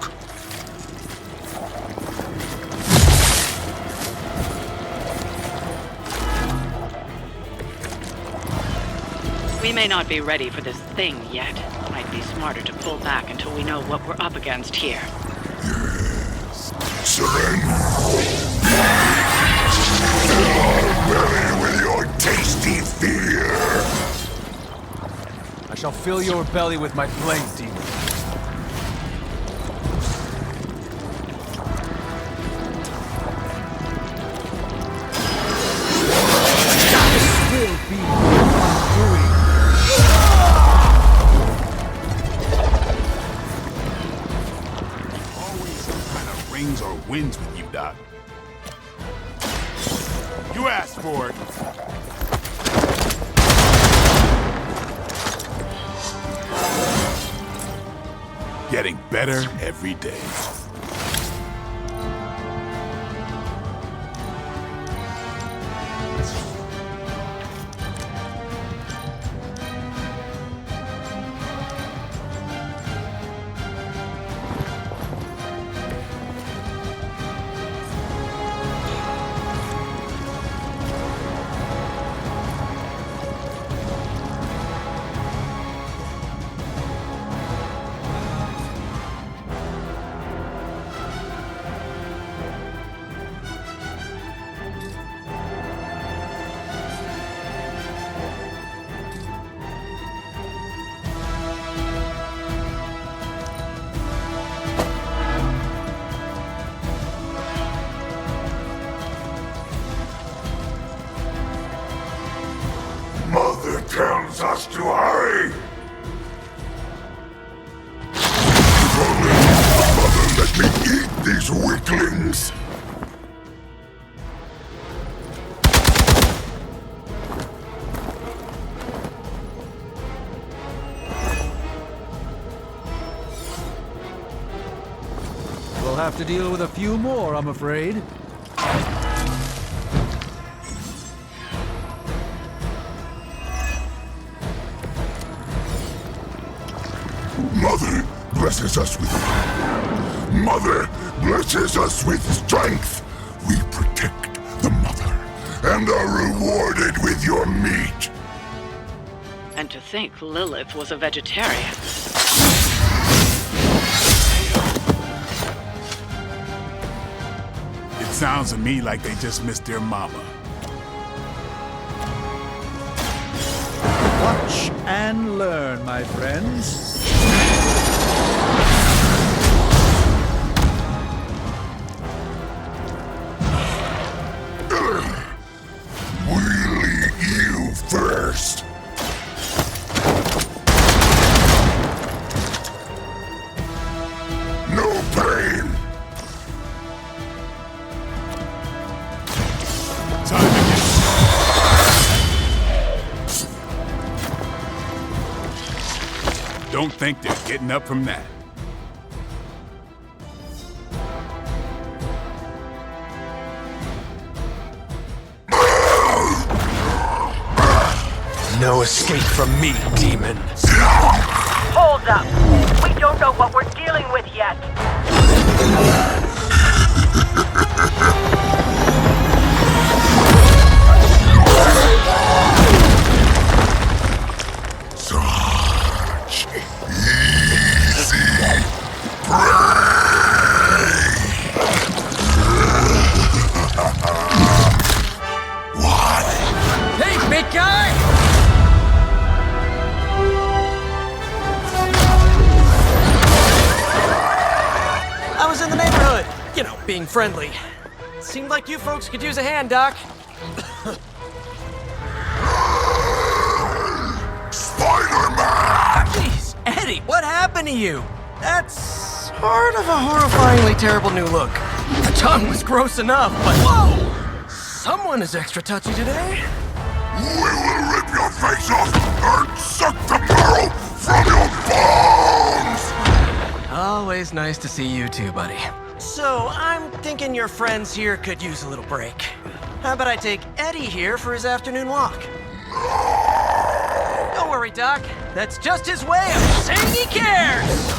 We may not be ready for this thing yet. Might be smarter to pull back until we know what we're up against here. Yes. Surrender. Fill our belly with your tasty fear. I shall fill your belly with my flame, demon. This will be my doing. Always some kind of rings or wins with you, Doc. You asked for it. Getting better every day. Mother tells us to hurry. If only Mother let me eat these weaklings. We'll have to deal with a few more, I'm afraid. Mother blesses us with Mother blesses us with strength. We protect the Mother and are rewarded with your meat. And to think Lilith was a vegetarian. It sounds to me like they just missed their mama. Watch and learn, my friends. We'll eat you first. No pain. Time to get... Don't think they're getting up from that. No escape from me, demon. Hold up. We don't know what we're dealing with yet. Such easy prey. What? Hey, big guy! I was in the neighborhood. You know, being friendly. Seemed like you folks could use a hand, Doc. Spider-Man! Jeez, Eddie, what happened to you? That's sort of a horrifyingly terrible new look. The tongue was gross enough, but whoa! Someone is extra touchy today. We will rip your face off and suck the marrow from your bones! Always nice to see you too, buddy. So, I'm thinking your friends here could use a little break. How about I take Eddie here for his afternoon walk? Don't worry, Doc. That's just his way of saying he cares!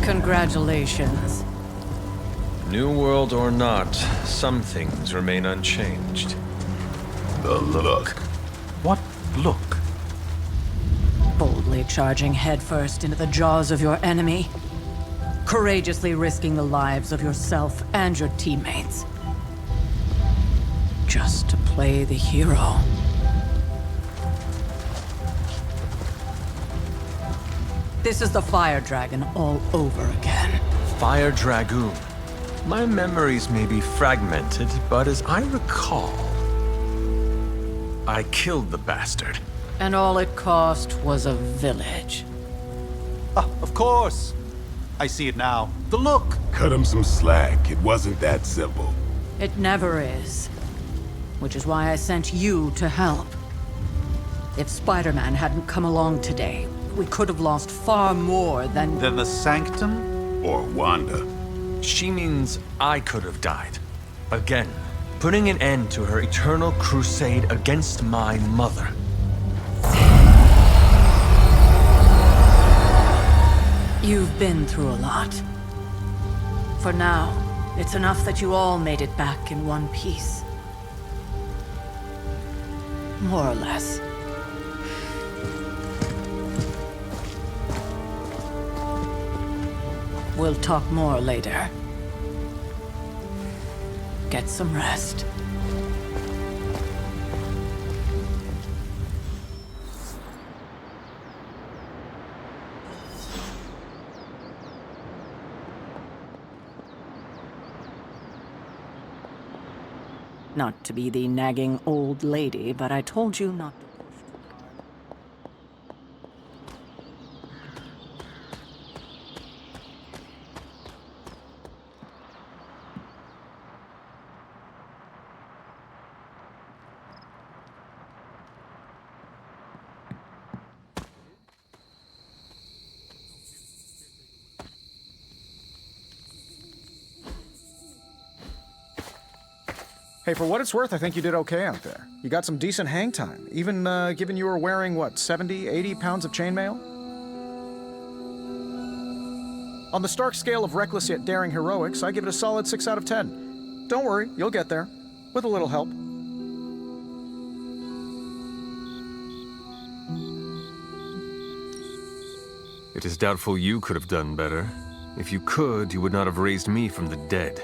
Congratulations. New world or not, some things remain unchanged. The look. What look? Boldly charging headfirst into the jaws of your enemy. Courageously risking the lives of yourself and your teammates. Just to play the hero. This is the Fire Dragon all over again. Fire Dragoon. My memories may be fragmented, but as I recall, I killed the bastard. And all it cost was a village. Ah, of course. I see it now. The look. Cut him some slack. It wasn't that simple. It never is. Which is why I sent you to help. If Spider-Man hadn't come along today, we could have lost far more than the Sanctum? Or Wanda. She means I could have died. Again, putting an end to her eternal crusade against my mother. You've been through a lot. For now, it's enough that you all made it back in one piece. More or less. We'll talk more later. Get some rest. Not to be the nagging old lady, but I told you not to. Hey, for what it's worth, I think you did okay out there. You got some decent hang time, even given you were wearing, what, 70, 80 pounds of chainmail? On the Stark scale of reckless yet daring heroics, I give it a solid 6 out of 10. Don't worry, you'll get there. With a little help. It is doubtful you could have done better. If you could, you would not have raised me from the dead.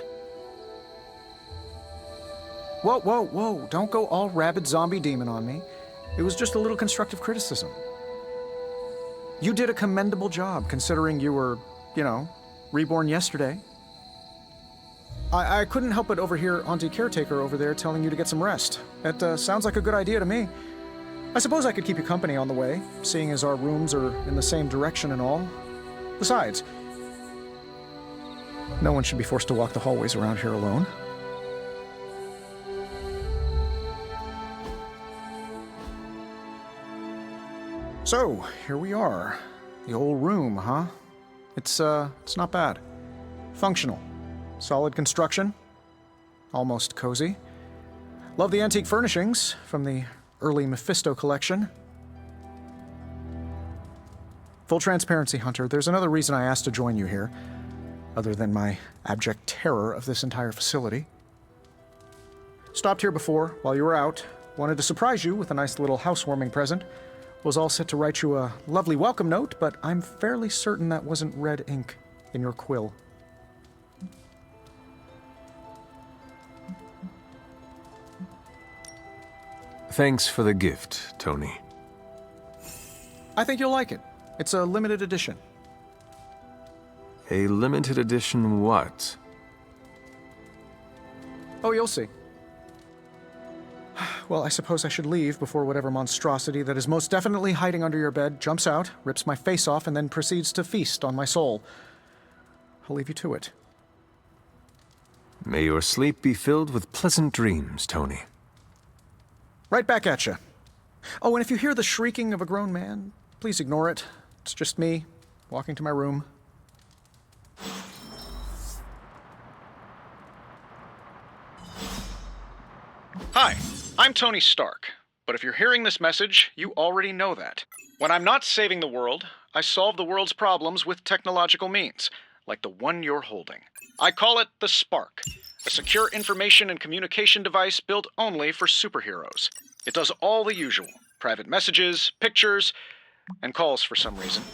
Whoa, whoa, whoa. Don't go all rabid zombie demon on me. It was just a little constructive criticism. You did a commendable job, considering you were, you know, reborn yesterday. I couldn't help but overhear Auntie Caretaker over there telling you to get some rest. That sounds like a good idea to me. I suppose I could keep you company on the way, seeing as our rooms are in the same direction and all. Besides, no one should be forced to walk the hallways around here alone. So, here we are. The old room, huh? It's not bad. Functional. Solid construction. Almost cozy. Love the antique furnishings from the early Mephisto collection. Full transparency, Hunter, there's another reason I asked to join you here, other than my abject terror of this entire facility. Stopped here before, while you were out. Wanted to surprise you with a nice little housewarming present. Was all set to write you a lovely welcome note, but I'm fairly certain that wasn't red ink in your quill. Thanks for the gift, Tony. I think you'll like it. It's a limited edition. A limited edition what? Oh, you'll see. Well, I suppose I should leave before whatever monstrosity that is most definitely hiding under your bed jumps out, rips my face off, and then proceeds to feast on my soul. I'll leave you to it. May your sleep be filled with pleasant dreams, Tony. Right back at you. Oh, and if you hear the shrieking of a grown man, please ignore it. It's just me, walking to my room. Hi, I'm Tony Stark, but if you're hearing this message, you already know that. When I'm not saving the world, I solve the world's problems with technological means, like the one you're holding. I call it the Spark, a secure information and communication device built only for superheroes. It does all the usual, private messages, pictures, and calls for some reason.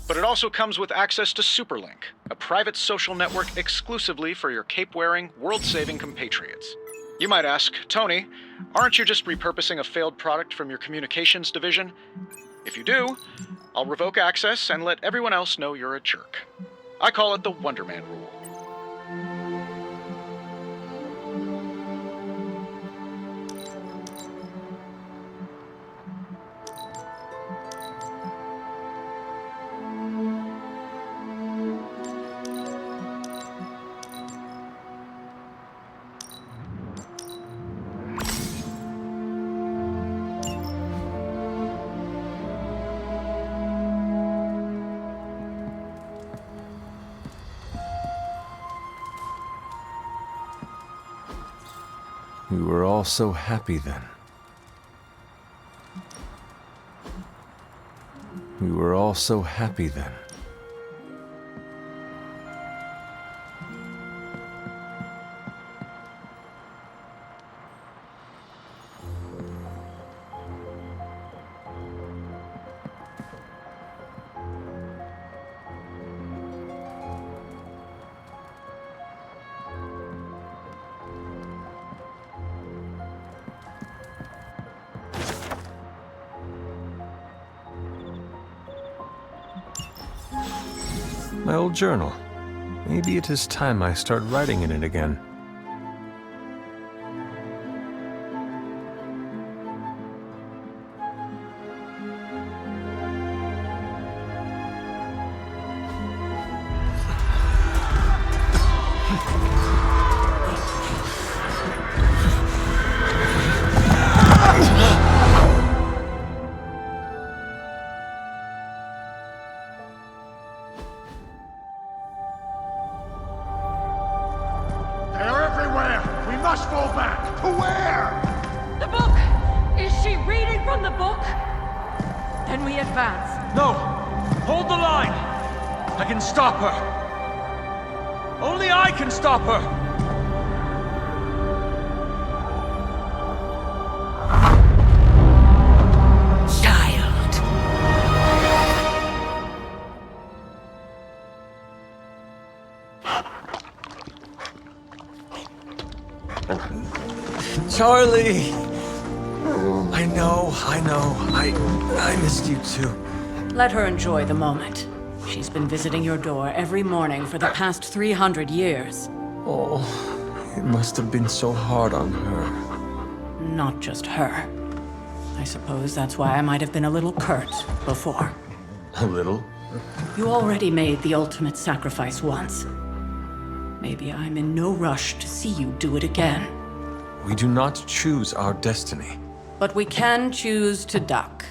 But it also comes with access to Superlink, a private social network exclusively for your cape-wearing, world-saving compatriots. You might ask, Tony, aren't you just repurposing a failed product from your communications division? If you do, I'll revoke access and let everyone else know you're a jerk. I call it the Wonder Man rule. We were all so happy then. We were all so happy then. My old journal. Maybe it is time I start writing in it again. rush fall back! To where? The book! Is she reading from the book? Then we advance. No! Hold the line! I can stop her! Only I can stop her! Charlie! I know. I missed you too. Let her enjoy the moment. She's been visiting your door every morning for the past 300 years. Oh, it must have been so hard on her. Not just her. I suppose that's why I might have been a little curt before. A little? You already made the ultimate sacrifice once. Maybe I'm in no rush to see you do it again. We do not choose our destiny. But we can choose to duck.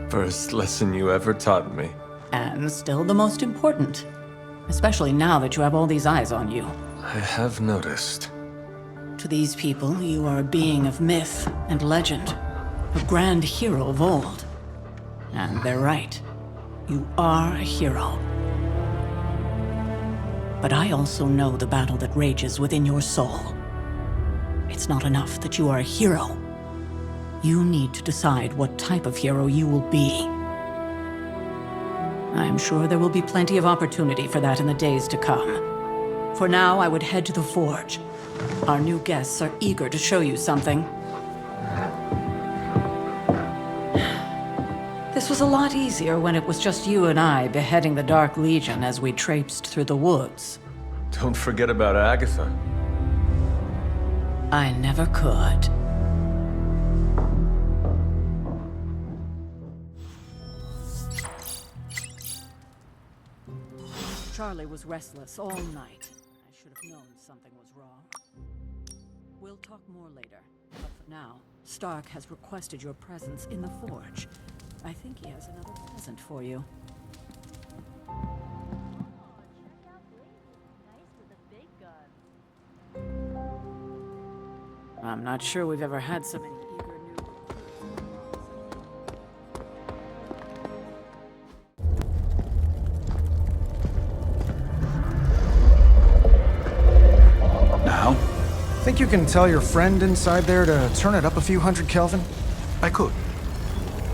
First lesson you ever taught me. And still the most important. Especially now that you have all these eyes on you. I have noticed. To these people, you are a being of myth and legend. A grand hero of old. And they're right. You are a hero. But I also know the battle that rages within your soul. It's not enough that you are a hero. You need to decide what type of hero you will be. I'm sure there will be plenty of opportunity for that in the days to come. For now, I would head to the Forge. Our new guests are eager to show you something. This was a lot easier when it was just you and I beheading the Dark Legion as we traipsed through the woods. Don't forget about Agatha. I never could. Charlie was restless all night. I should have known something was wrong. We'll talk more later. But for now, Stark has requested your presence in the Forge. I think he has another present for you. I'm not sure we've ever had so many eager new recruits. Now? Think you can tell your friend inside there to turn it up a few hundred Kelvin? I could.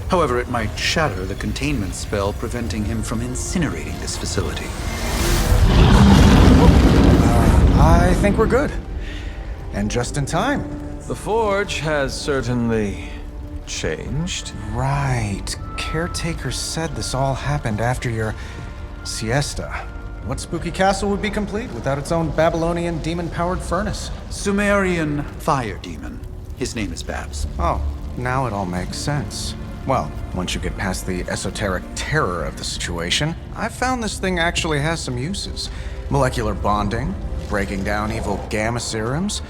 However, it might shatter the containment spell preventing him from incinerating this facility. I think we're good. And just in time. The Forge has certainly changed. Right. Caretaker said this all happened after your siesta. What spooky castle would be complete without its own Babylonian demon-powered furnace? Sumerian fire demon. His name is Babs. Oh, now it all makes sense. Well, once you get past the esoteric terror of the situation, I've found this thing actually has some uses. Molecular bonding, breaking down evil gamma serums,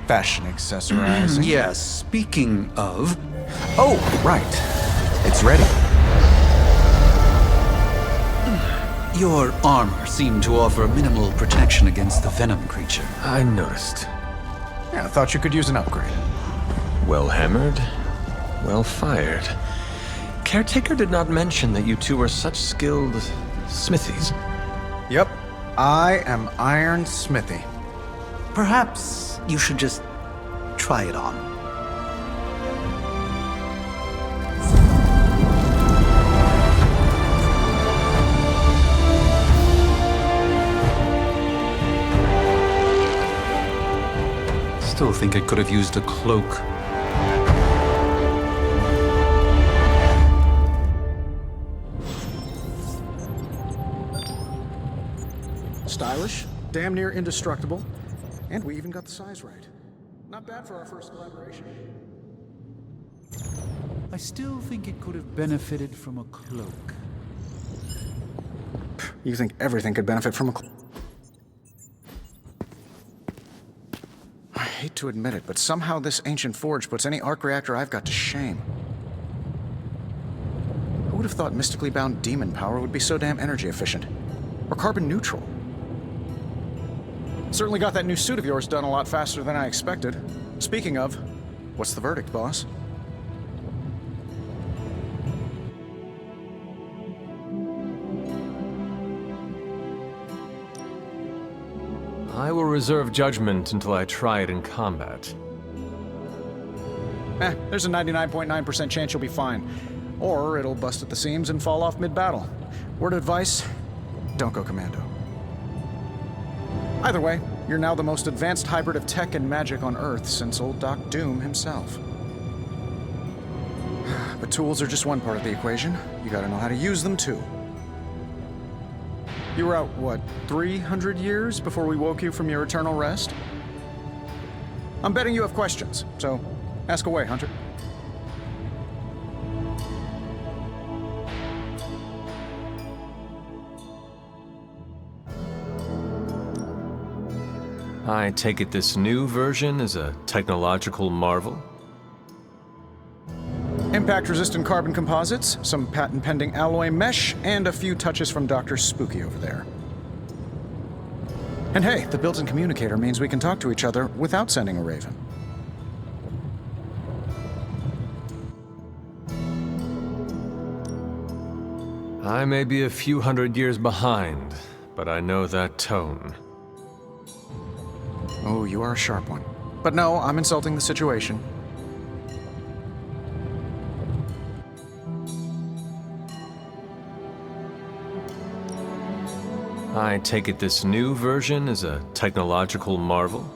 fashion accessorizing. Yes, speaking of... Oh, right. It's ready. Your armor seemed to offer minimal protection against the venom creature. I noticed. Yeah, I thought you could use an upgrade. Well hammered, well fired. Caretaker did not mention that you two were such skilled smithies. Yep, I am Iron Smithy. Perhaps you should just try it on. Still think I could have used a cloak. Stylish, damn near indestructible, and we even got the size right. Not bad for our first collaboration. I still think it could have benefited from a cloak. You think everything could benefit from a cloak? I hate to admit it, but somehow this ancient forge puts any arc reactor I've got to shame. Who would have thought mystically bound demon power would be so damn energy efficient? Or carbon neutral? Certainly got that new suit of yours done a lot faster than I expected. Speaking of, what's the verdict, boss? I will reserve judgment until I try it in combat. There's a 99.9% chance you'll be fine. Or it'll bust at the seams and fall off mid-battle. Word of advice, don't go commando. Either way, you're now the most advanced hybrid of tech and magic on Earth since old Doc Doom himself. But tools are just one part of the equation. You gotta know how to use them too. You were out, what, 300 years before we woke you from your eternal rest? I'm betting you have questions, so ask away, Hunter. I take it this new version is a technological marvel? Impact-resistant carbon composites, some patent-pending alloy mesh, and a few touches from Dr. Spooky over there. And hey, the built-in communicator means we can talk to each other without sending a raven. I may be a few hundred years behind, but I know that tone. Oh, you are a sharp one. But no, I'm insulting the situation. I take it this new version is a technological marvel?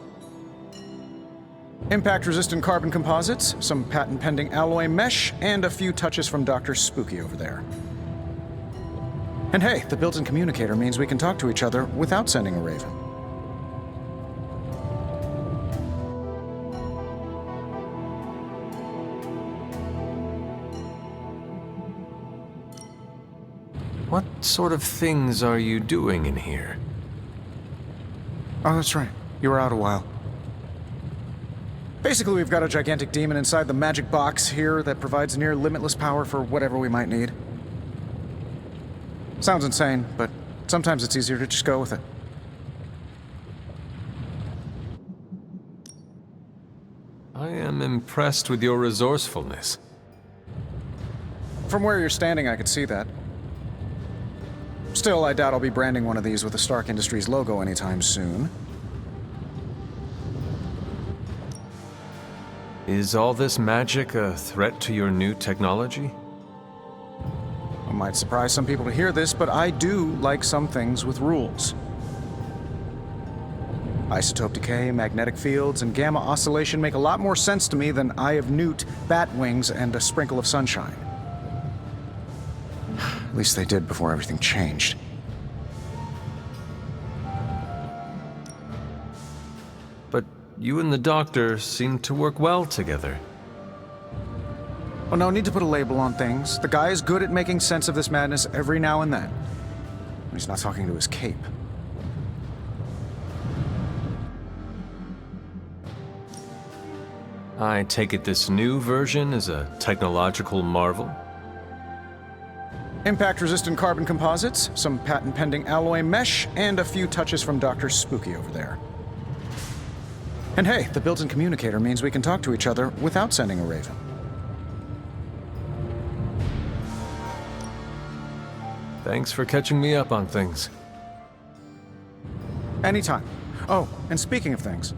Impact-resistant carbon composites, some patent-pending alloy mesh, and a few touches from Dr. Spooky over there. And hey, the built-in communicator means we can talk to each other without sending a raven. What sort of things are you doing in here? Oh, that's right. You were out a while. Basically, we've got a gigantic demon inside the magic box here that provides near limitless power for whatever we might need. Sounds insane, but sometimes it's easier to just go with it. I am impressed with your resourcefulness. From where you're standing, I could see that. Still, I doubt I'll be branding one of these with the Stark Industries logo anytime soon. Is all this magic a threat to your new technology? It might surprise some people to hear this, but I do like some things with rules. Isotope decay, magnetic fields, and gamma oscillation make a lot more sense to me than Eye of Newt, bat wings, and a sprinkle of sunshine. At least they did before everything changed. But you and the Doctor seem to work well together. Oh, no need to put a label on things. The guy is good at making sense of this madness every now and then. When he's not talking to his cape. I take it this new version is a technological marvel? Impact-resistant carbon composites, some patent-pending alloy mesh, and a few touches from Dr. Spooky over there. And hey, the built-in communicator means we can talk to each other without sending a raven. Thanks for catching me up on things. Anytime. Oh, and speaking of things.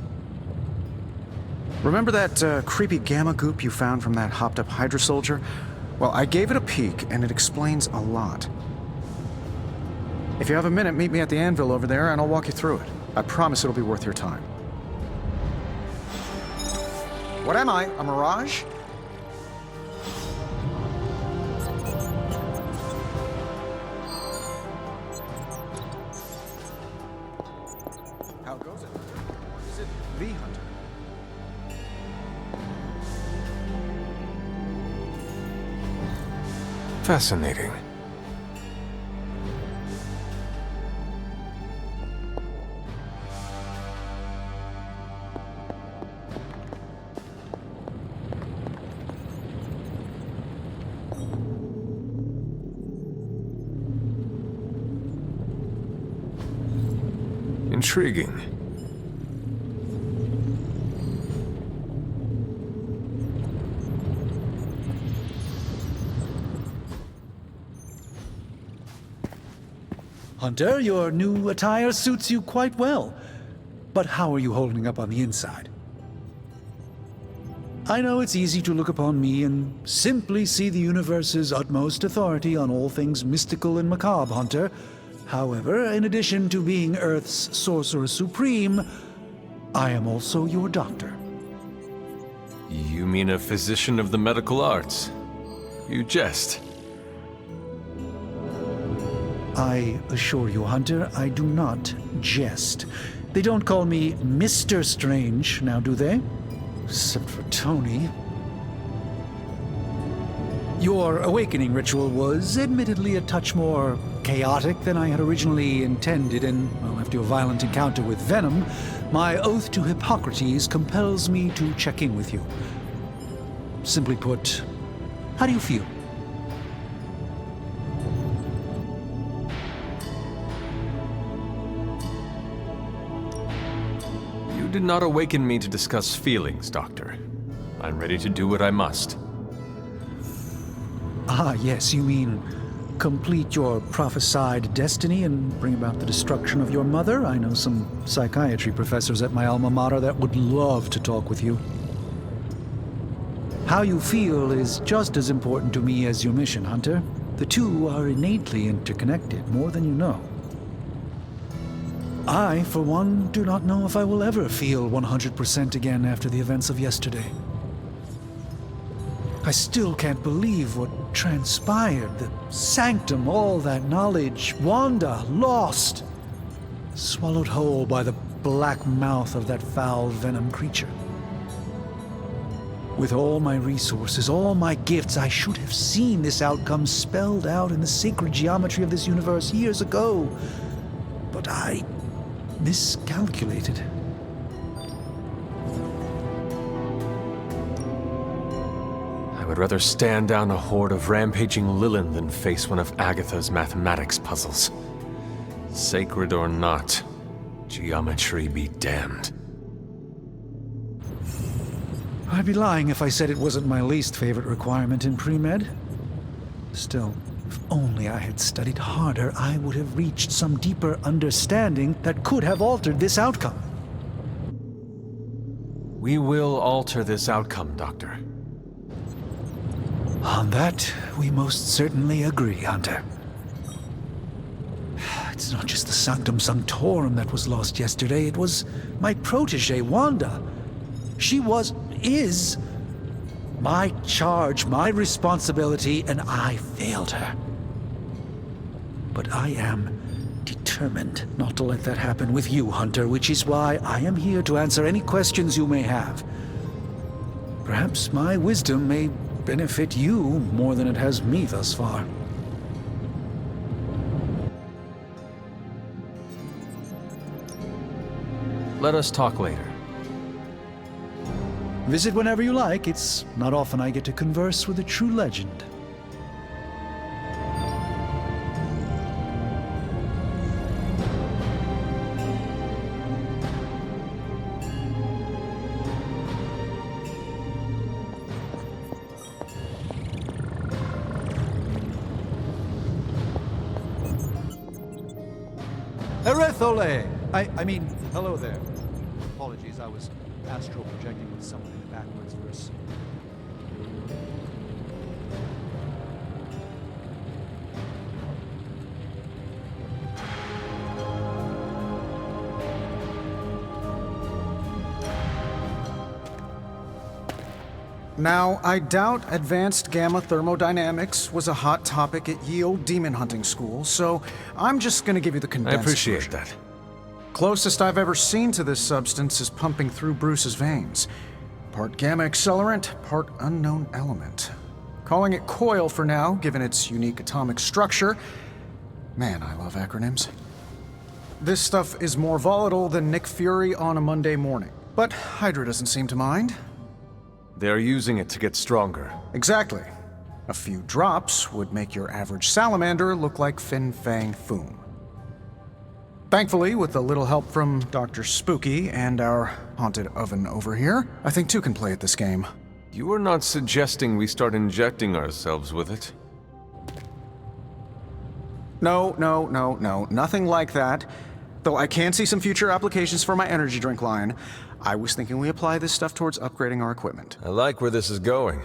Remember that creepy gamma goop you found from that hopped-up Hydra soldier? Well, I gave it a peek, and it explains a lot. If you have a minute, meet me at the anvil over there, and I'll walk you through it. I promise it'll be worth your time. What am I? A mirage? How goes it, Hunter? Or is it the Hunter? Fascinating. Intriguing. Hunter, your new attire suits you quite well. But how are you holding up on the inside? I know it's easy to look upon me and simply see the universe's utmost authority on all things mystical and macabre, Hunter. However, in addition to being Earth's Sorcerer Supreme, I am also your doctor. You mean a physician of the medical arts? You jest. I assure you, Hunter, I do not jest. They don't call me Mr. Strange, now do they? Except for Tony. Your awakening ritual was admittedly a touch more chaotic than I had originally intended, and, well, after your violent encounter with Venom, my oath to Hippocrates compels me to check in with you. Simply put, how do you feel? You did not awaken me to discuss feelings, Doctor. I'm ready to do what I must. Ah, yes, you mean complete your prophesied destiny and bring about the destruction of your mother? I know some psychiatry professors at my alma mater that would love to talk with you. How you feel is just as important to me as your mission, Hunter. The two are innately interconnected, more than you know. I, for one, do not know if I will ever feel 100% again after the events of yesterday. I still can't believe what transpired. The sanctum, all that knowledge, Wanda, lost. Swallowed whole by the black mouth of that foul Venom creature. With all my resources, all my gifts, I should have seen this outcome spelled out in the sacred geometry of this universe years ago. But I miscalculated. I would rather stand down a horde of rampaging Lilin than face one of Agatha's mathematics puzzles. Sacred or not, geometry be damned. I'd be lying if I said it wasn't my least favorite requirement in pre-med. Still, if only I had studied harder, I would have reached some deeper understanding that could have altered this outcome. We will alter this outcome, Doctor. On that, we most certainly agree, Hunter. It's not just the Sanctum Sanctorum that was lost yesterday, it was my protege, Wanda. She is my charge, my responsibility, and I failed her. But I am determined not to let that happen with you, Hunter, which is why I am here to answer any questions you may have. Perhaps my wisdom may benefit you more than it has me thus far. Let us talk later. Visit whenever you like. It's not often I get to converse with a true legend. Erethole! I mean, hello there. Apologies, I was astral projecting with someone in the backwards verse. Now, I doubt advanced gamma thermodynamics was a hot topic at ye old demon hunting school, so I'm just gonna give you the condensed I appreciate version. that. Closest I've ever seen to this substance is pumping through Bruce's veins. Part gamma accelerant, part unknown element. Calling it coil for now, given its unique atomic structure. Man, I love acronyms. This stuff is more volatile than Nick Fury on a Monday morning. But Hydra doesn't seem to mind. They're using it to get stronger. Exactly. A few drops would make your average salamander look like Fin Fang Foom. Thankfully, with a little help from Dr. Spooky and our haunted oven over here, I think two can play at this game. You are not suggesting we start injecting ourselves with it? No, nothing like that. Though I can see some future applications for my energy drink line. I was thinking we apply this stuff towards upgrading our equipment. I like where this is going.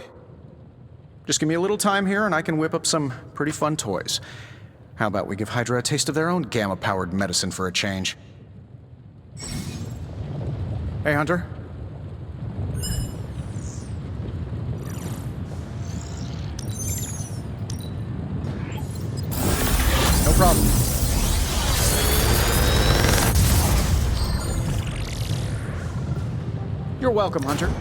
Just give me a little time here and I can whip up some pretty fun toys. How about we give Hydra a taste of their own gamma-powered medicine for a change? Hey, Hunter. No problem. You're welcome, Hunter.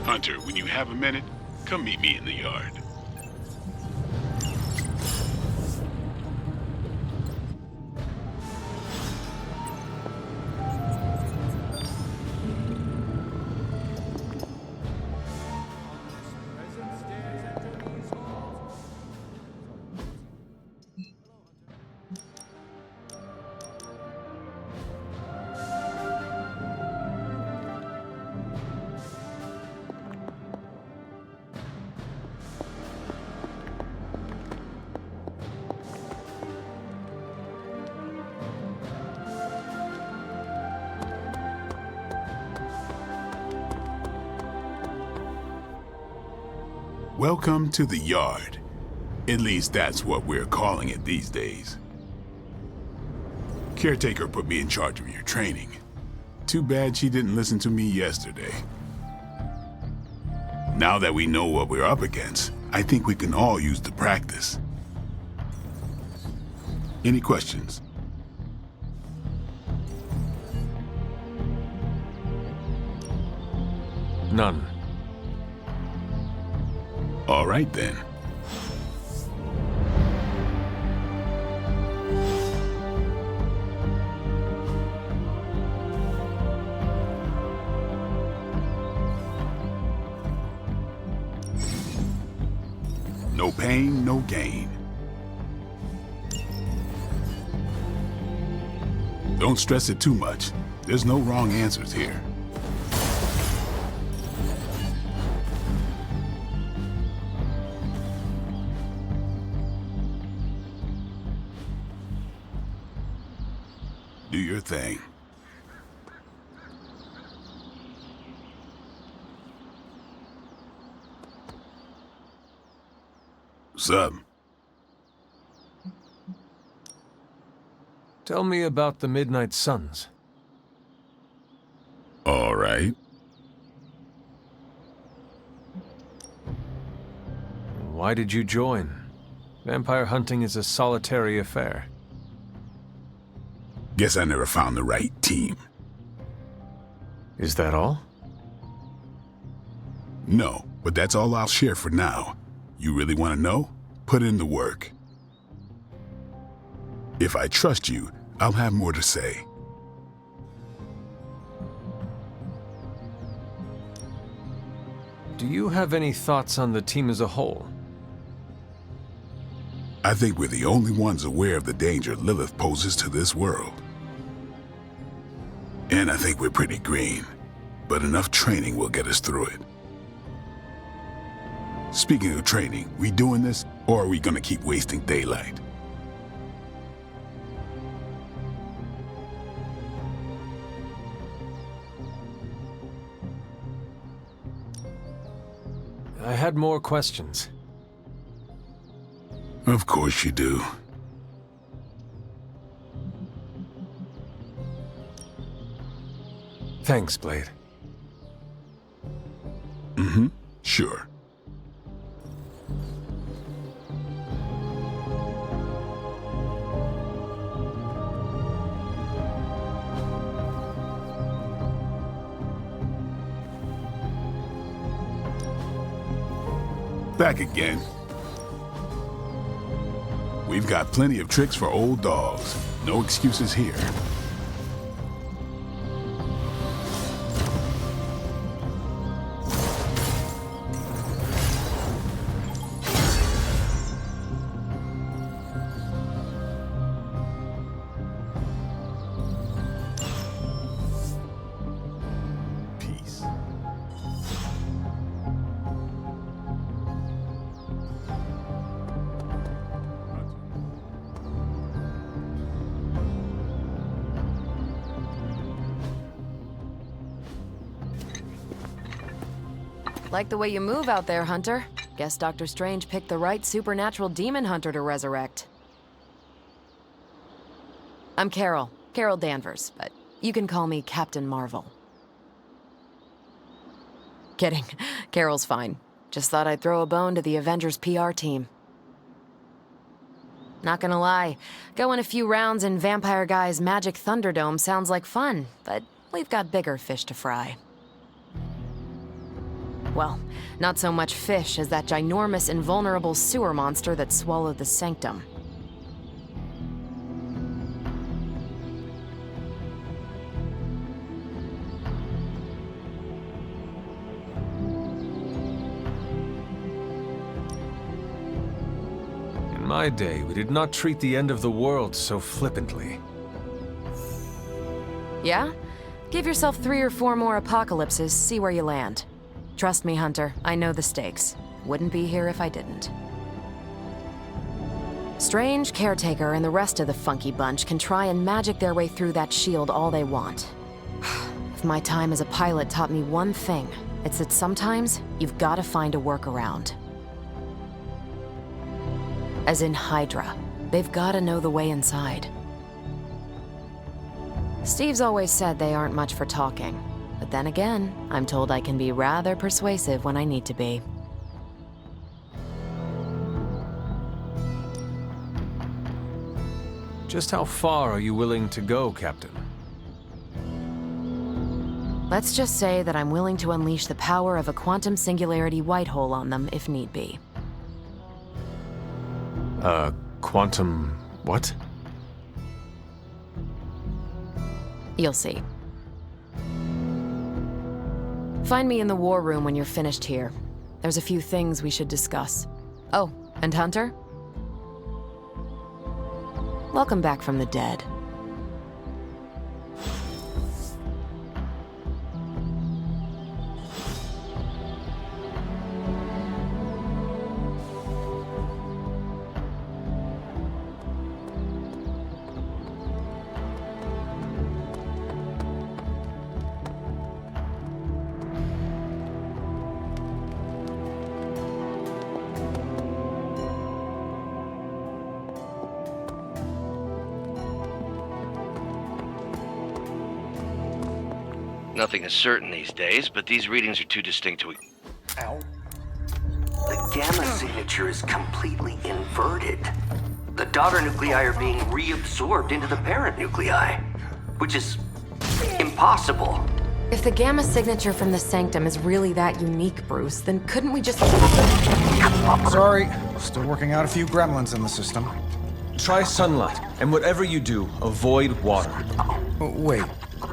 Hunter, when you have a minute, come meet me in the yard. Welcome to the yard. At least that's what we're calling it these days. Caretaker put me in charge of your training. Too bad she didn't listen to me yesterday. Now that we know what we're up against, I think we can all use the practice. Any questions? None. All right, then. No pain, no gain. Don't stress it too much. There's no wrong answers here. Do your thing. Sup? Tell me about the Midnight Suns. All right. Why did you join? Vampire hunting is a solitary affair. Guess I never found the right team. Is that all? No, but that's all I'll share for now. You really want to know? Put in the work. If I trust you, I'll have more to say. Do you have any thoughts on the team as a whole? I think we're the only ones aware of the danger Lilith poses to this world. And I think we're pretty green, but enough training will get us through it. Speaking of training, we doing this, or are we gonna keep wasting daylight? I had more questions. Of course you do. Thanks, Blade. Mm-hmm. Sure. Back again. We've got plenty of tricks for old dogs. No excuses here. Like the way you move out there, Hunter. Guess Dr. Strange picked the right supernatural demon hunter to resurrect. I'm Carol Danvers, but you can call me Captain Marvel. Kidding. Carol's fine. Just thought I'd throw a bone to the Avengers PR team. Not gonna lie, going a few rounds in Vampire Guy's Magic Thunderdome sounds like fun, but we've got bigger fish to fry. Well, not so much fish as that ginormous invulnerable sewer monster that swallowed the Sanctum. In my day, we did not treat the end of the world so flippantly. Yeah? Give yourself 3 or 4 more apocalypses, see where you land. Trust me, Hunter, I know the stakes. Wouldn't be here if I didn't. Strange, Caretaker, and the rest of the funky bunch can try and magic their way through that shield all they want. If my time as a pilot taught me one thing, it's that sometimes you've got to find a workaround. As in Hydra, they've got to know the way inside. Steve's always said they aren't much for talking. But then again, I'm told I can be rather persuasive when I need to be. Just how far are you willing to go, Captain? Let's just say that I'm willing to unleash the power of a quantum singularity white hole on them if need be. Quantum... what? You'll see. Find me in the war room when you're finished here. There's a few things we should discuss. Oh, and Hunter? Welcome back from the dead. Nothing is certain these days, but these readings are too distinct to... Ow. The gamma signature is completely inverted. The daughter nuclei are being reabsorbed into the parent nuclei, which is impossible. If the gamma signature from the Sanctum is really that unique, Bruce, then couldn't we just... Sorry, still working out a few gremlins in the system. Try sunlight, and whatever you do, avoid water. Wait,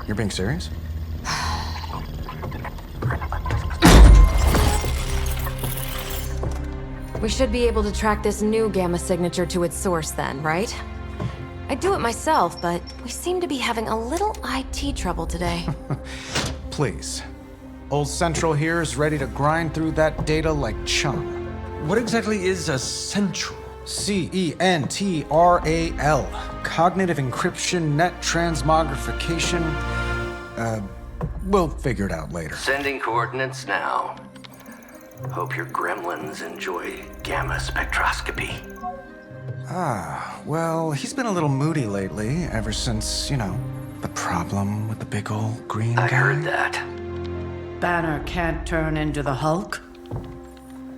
you're being serious? We should be able to track this new gamma signature to its source then, right? I'd do it myself, but we seem to be having a little IT trouble today. Please. Old Central here is ready to grind through that data like chum. What exactly is a Central? CENTRAL. Cognitive encryption, net transmogrification. We'll figure it out later. Sending coordinates now. Hope your gremlins enjoy gamma spectroscopy. Well, he's been a little moody lately, ever since, you know, the problem with the big old green guy. I heard that. Banner can't turn into the Hulk?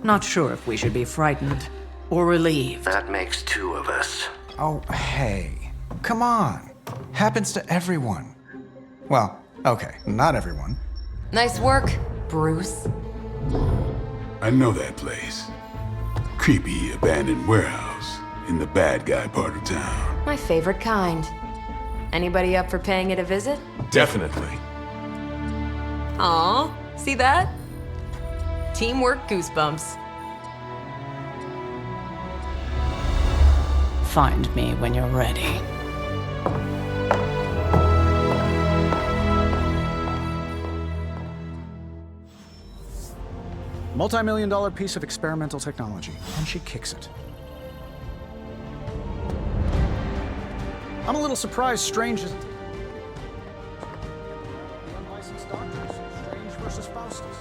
Not sure if we should be frightened or relieved. That makes 2 of us. Oh, hey. Come on. Happens to everyone. Well, okay, not everyone. Nice work, Bruce. I know that place. Creepy abandoned warehouse in the bad guy part of town. My favorite kind. Anybody up for paying it a visit? Definitely. Aw, see that? Teamwork goosebumps. Find me when you're ready. Multi-million-dollar piece of experimental technology, and she kicks it. I'm a little surprised Strange is... The unlicensed doctors, Strange versus Faustus.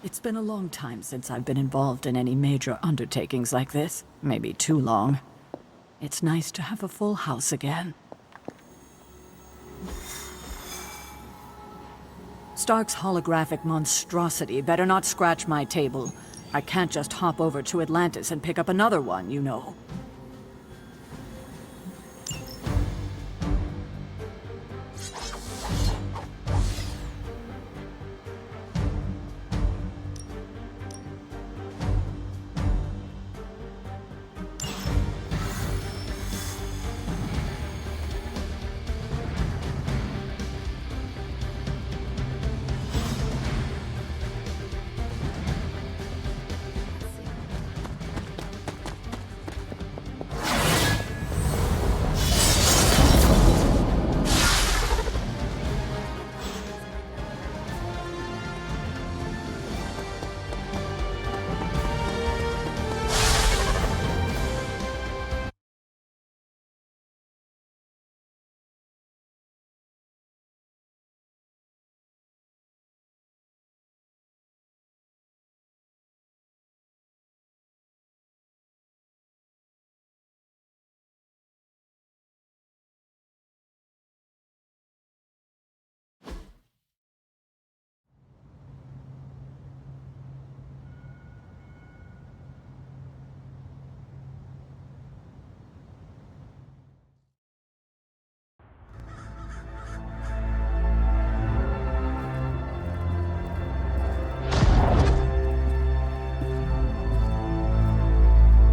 It's been a long time since I've been involved in any major undertakings like this. Maybe too long. It's nice to have a full house again. Stark's holographic monstrosity better not scratch my table. I can't just hop over to Atlantis and pick up another one, you know.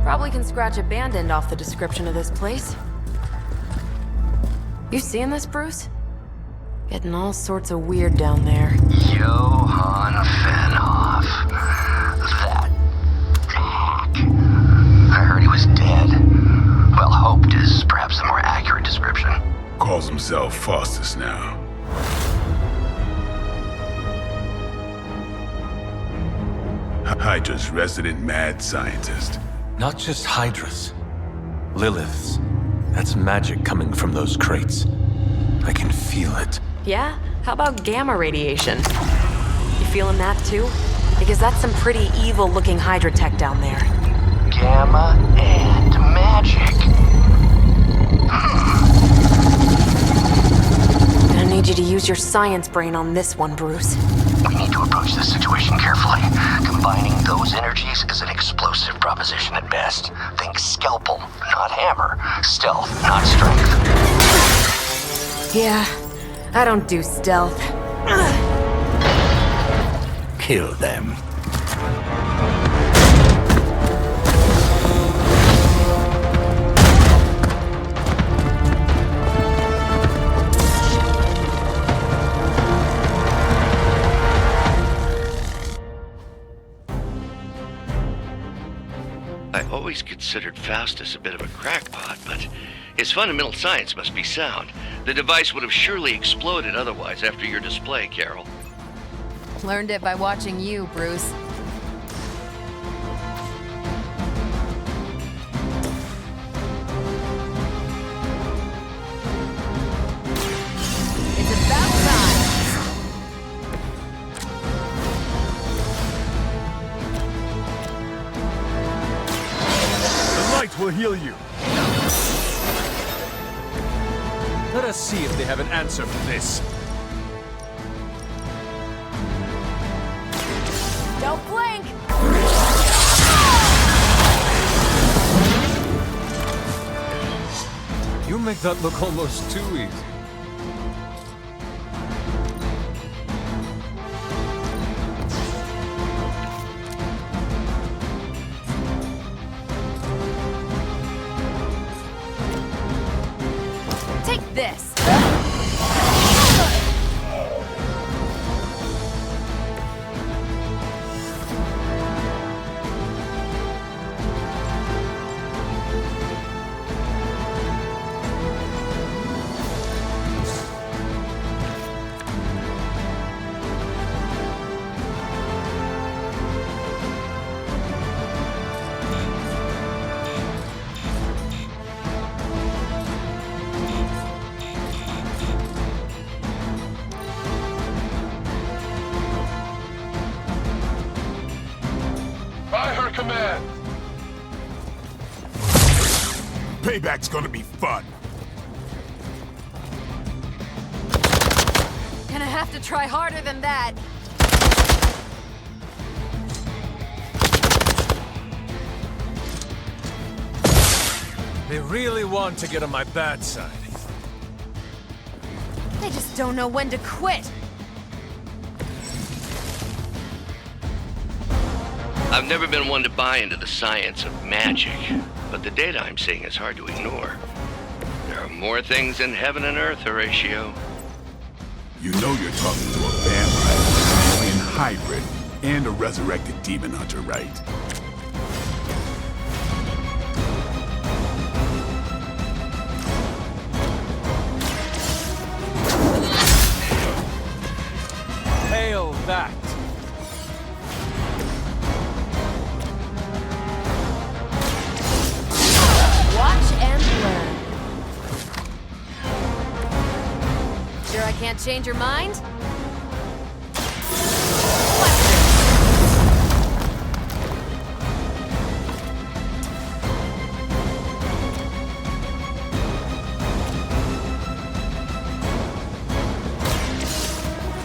Probably can scratch abandoned off the description of this place. You seeing this, Bruce? Getting all sorts of weird down there. Johann Fenhoff. That hack. I heard he was dead. Well, hoped is perhaps a more accurate description. Calls himself Faustus now. Hydra's resident mad scientist. Not just Hydra's. Lilith's. That's magic coming from those crates. I can feel it. Yeah? How about gamma radiation? You feeling that too? Because that's some pretty evil-looking Hydra tech down there. Gamma and magic. I need you to use your science brain on this one, Bruce. We need to approach this situation carefully. Combining those energies is an explosive proposition at best. Think scalpel, not hammer. Stealth, not strength. Yeah, I don't do stealth. Kill them. I always considered Faustus a bit of a crackpot, but his fundamental science must be sound. The device would have surely exploded otherwise after your display, Carol. Learned it by watching you, Bruce. It's about time. The light will heal you. Let us see if they have an answer for this. Don't blink! You make that look almost too easy. Take this! Under command. Payback's gonna be fun. Gonna have to try harder than that. They really want to get on my bad side. They just don't know when to quit. I've never been one to buy into the science of magic, but the data I'm seeing is hard to ignore. There are more things in heaven and earth, Horatio. You know you're talking to a vampire, alien hybrid, and a resurrected demon hunter, right? Hail that! Watch and learn. Sure I can't change your mind?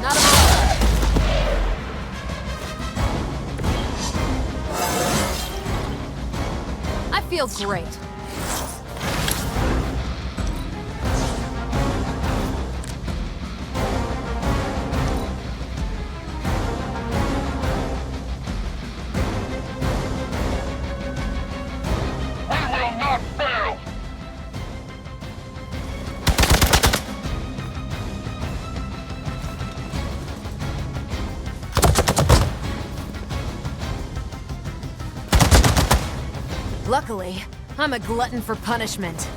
Not a problem. I feel great. Luckily, I'm a glutton for punishment.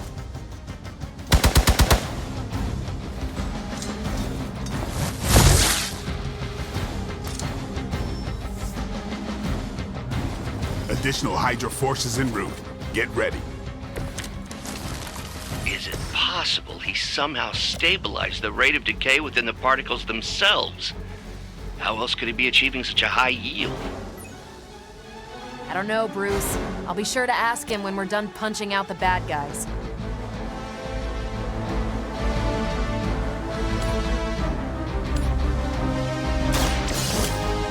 Additional Hydra forces en route. Get ready. Is it possible he somehow stabilized the rate of decay within the particles themselves? How else could he be achieving such a high yield? I don't know, Bruce. I'll be sure to ask him when we're done punching out the bad guys.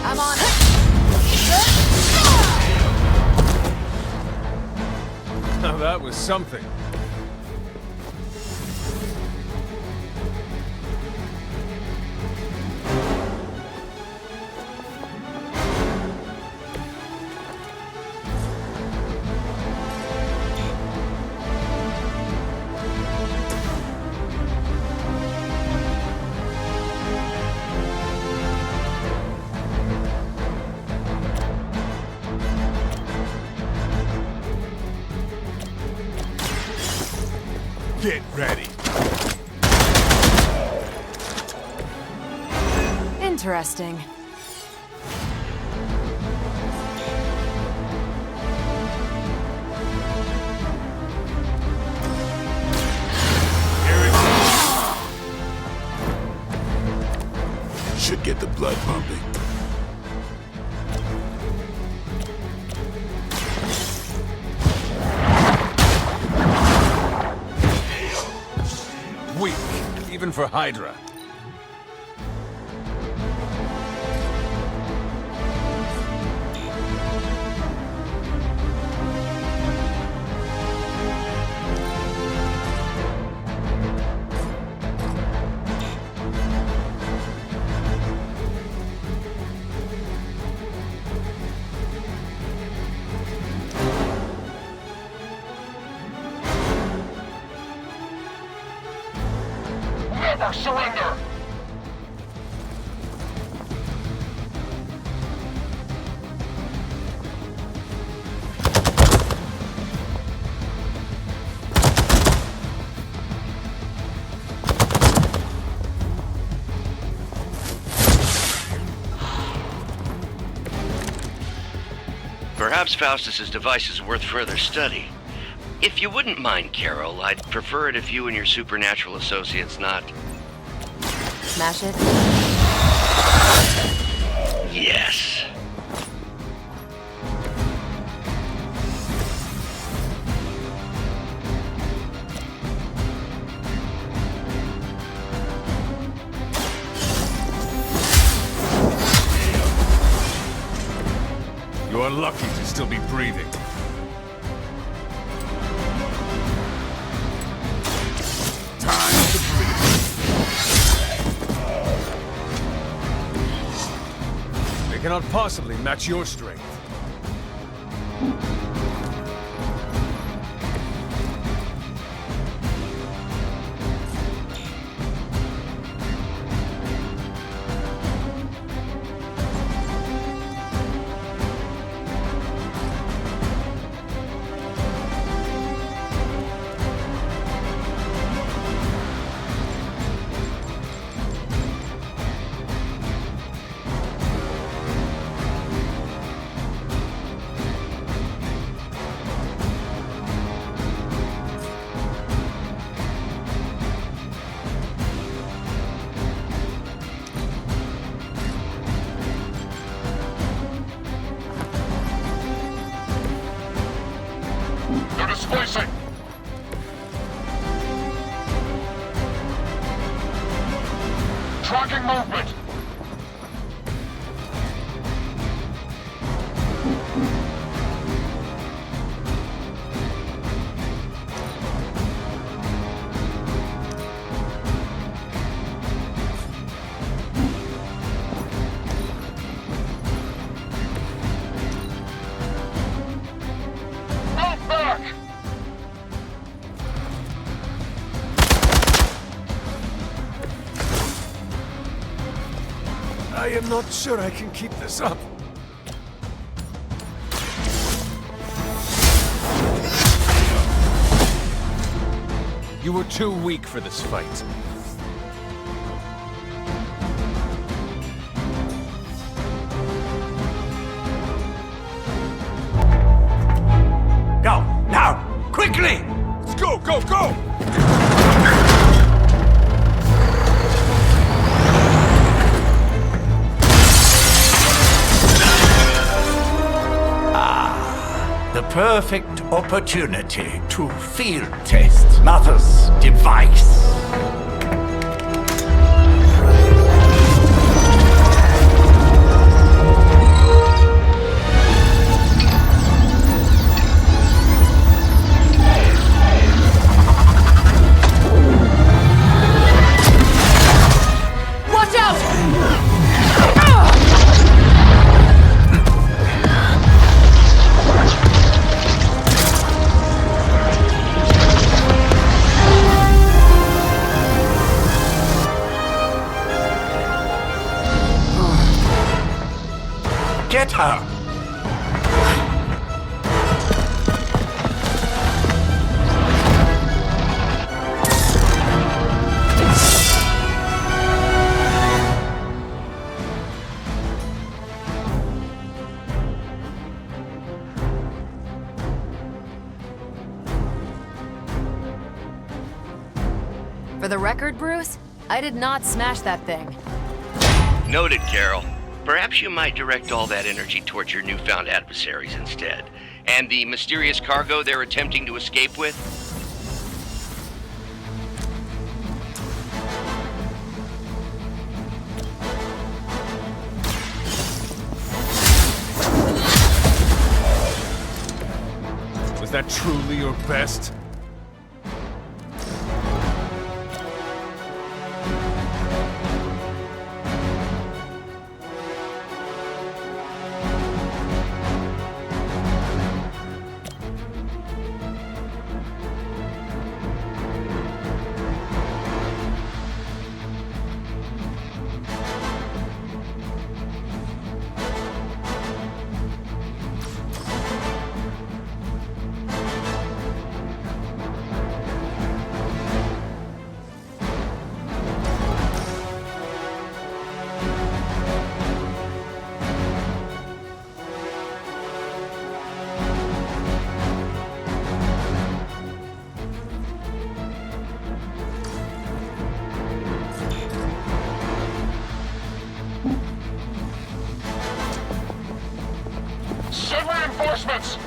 I'm on it! Now that was something. Get ready. Interesting. Should get the blood pumping. Weak, even for Hydra. Never surrender! Perhaps Faustus's device is worth further study. If you wouldn't mind, Carol, I'd prefer it if you and your supernatural associates not... Smash it? Yes. You are lucky to still be breathing. Time to finish. They cannot possibly match your strength. They're displacing! Tracking movement! Move back! I am not sure I can keep this up. You were too weak for this fight. Go, now, quickly! Let's go, go, go! The perfect opportunity to field test Mother's device. Watch out! Get her! For the record, Bruce, I did not smash that thing. Noted, Carol. Perhaps you might direct all that energy towards your newfound adversaries instead. And the mysterious cargo they're attempting to escape with? Was that truly your best? Send reinforcements!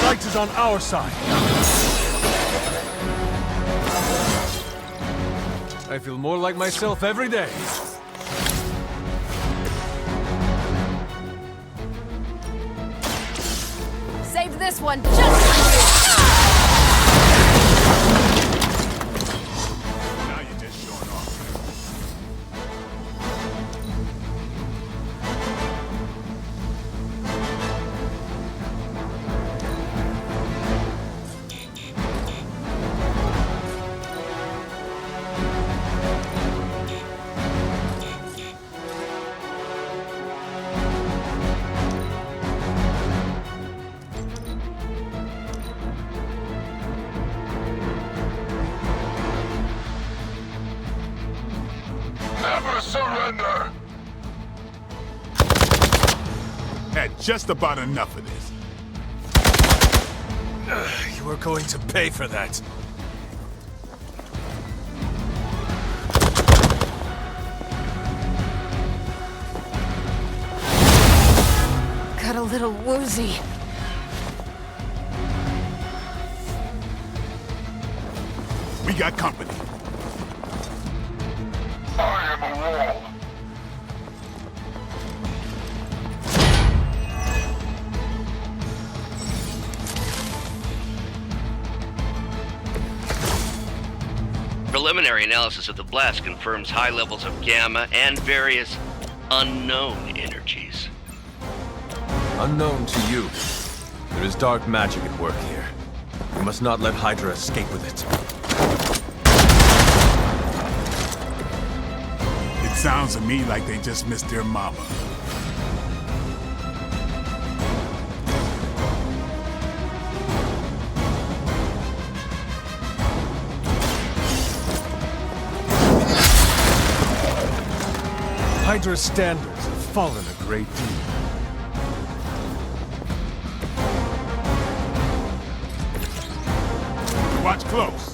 Light is on our side. I feel more like myself every day. Saved this one just for you! Now you're just showing off. Never surrender! Had just about enough of this. You were going to pay for that. Got a little woozy. We got company. I am a wall. Preliminary analysis of the blast confirms high levels of gamma and various unknown energies. Unknown to you, there is dark magic at work here. We must not let Hydra escape with it. It sounds to me like they just missed their mama. Hydra's standards have fallen a great deal. Watch close.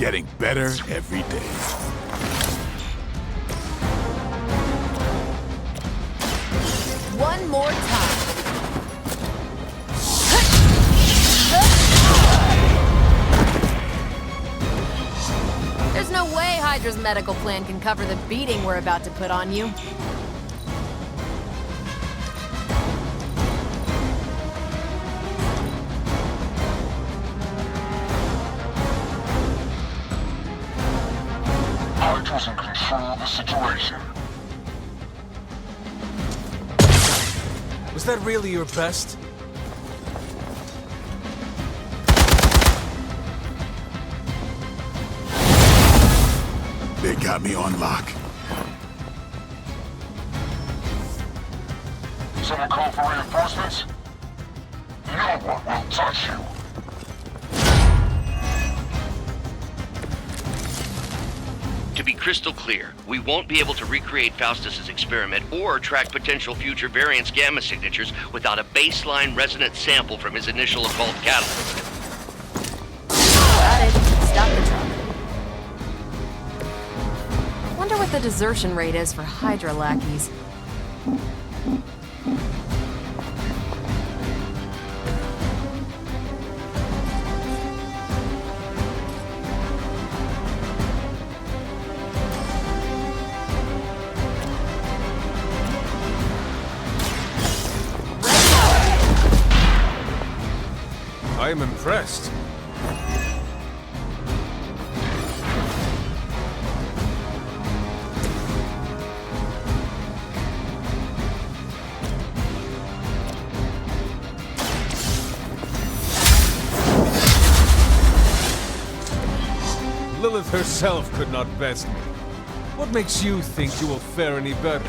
Getting better every day. One more time. There's no way Hydra's medical plan can cover the beating we're about to put on you. Hydra's in control of the situation. Was that really your best? They got me on lock. Someone call for reinforcements? No one will touch you. To be crystal clear, we won't be able to recreate Faustus's experiment or track potential future variants' gamma signatures without a baseline resonance sample from his initial occult catalyst. Got it. Stop the truck. Wonder what the desertion rate is for Hydra lackeys. I am impressed. Lilith herself could not best me. What makes you think you will fare any better?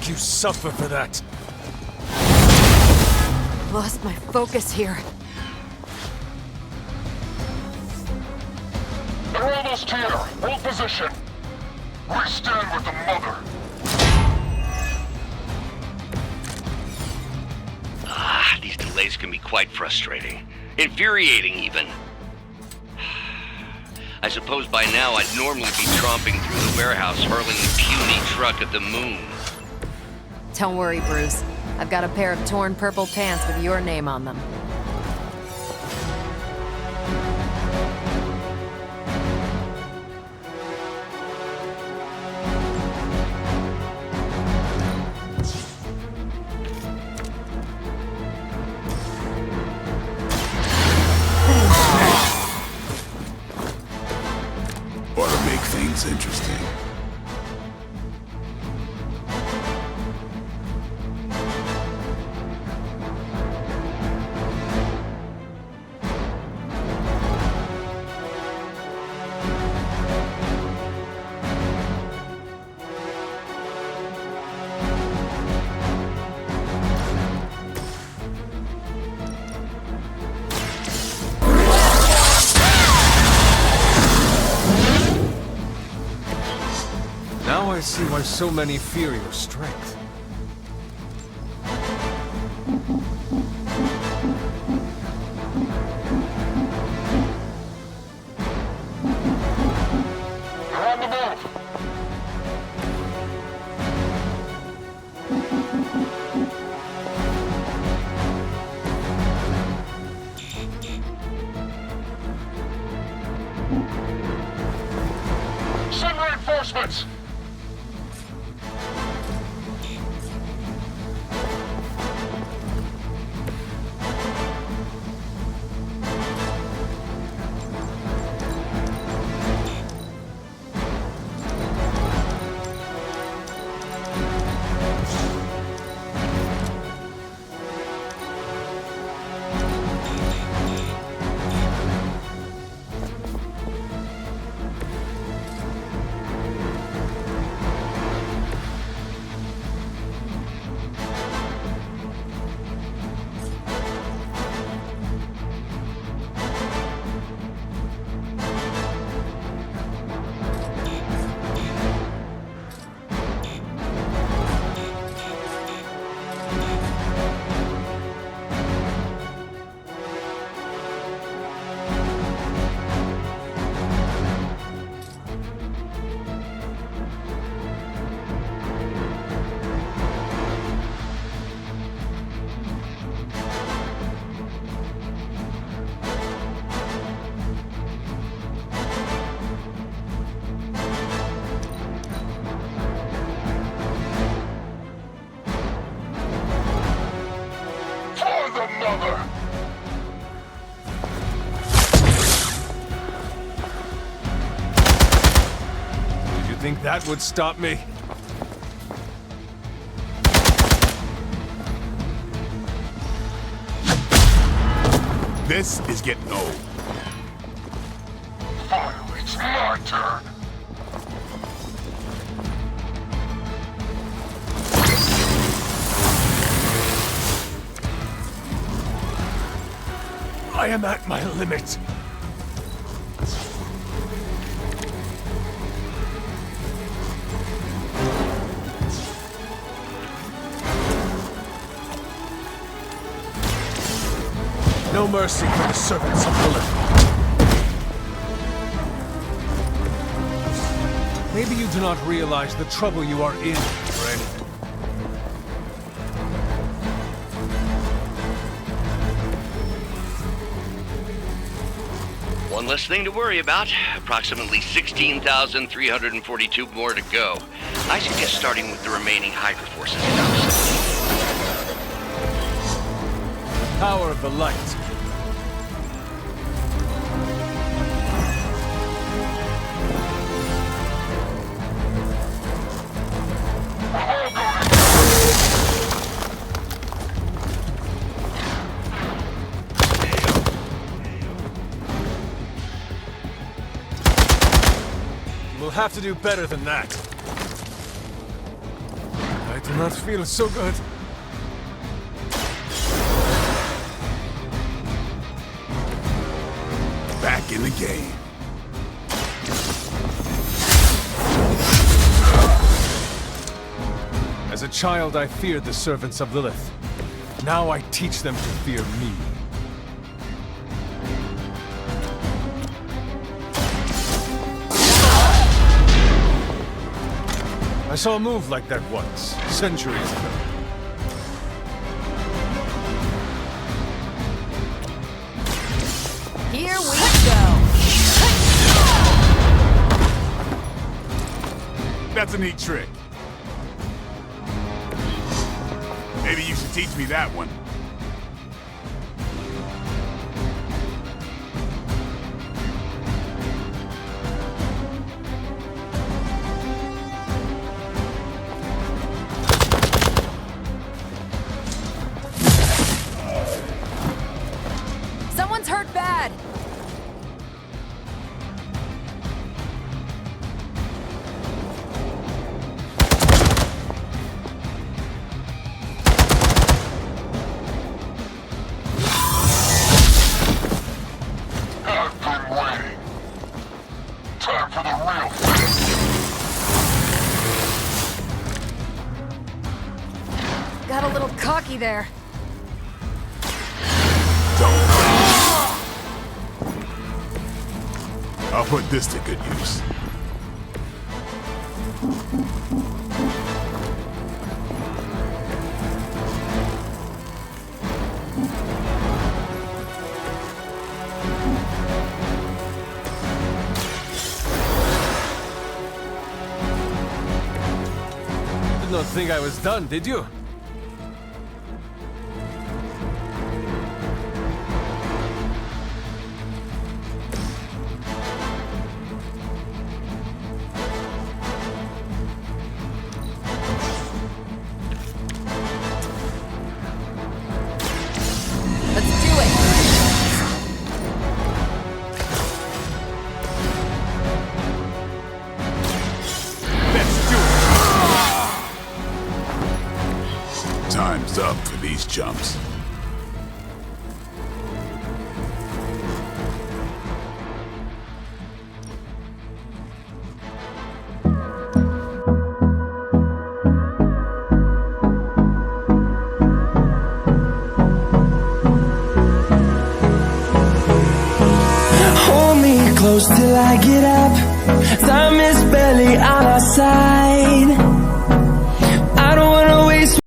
make you suffer for that. Lost my focus here. They're almost here. Hold position. We stand with the mother. These delays can be quite frustrating. Infuriating, even. I suppose by now I'd normally be tromping through the warehouse hurling the puny truck at the moon. Don't worry, Bruce. I've got a pair of torn purple pants with your name on them. Ought to make things interesting. Now I see why so many fear your strength. They're on the move. Send reinforcements. Think that would stop me? This is getting old. Finally, it's my turn. I am at my limit. No mercy for the servants of Lilith. Maybe you do not realize the trouble you are in, friend. One less thing to worry about. Approximately 16,342 more to go. I suggest starting with the remaining Hydra forces first. The power of the light. We'll have to do better than that. I do not feel so good. Back in the game. As a child, I feared the servants of Lilith. Now I teach them to fear me. I saw a move like that once, centuries ago. Here we go. That's a neat trick. Maybe you should teach me that one. Someone's hurt bad. I've been waiting. Time for the real fight. Got a little cocky there. I'll put this to good use. Did not think I was done, did you? Let's do it. Time's up for these chumps. Hold me close till I get up. Time is barely on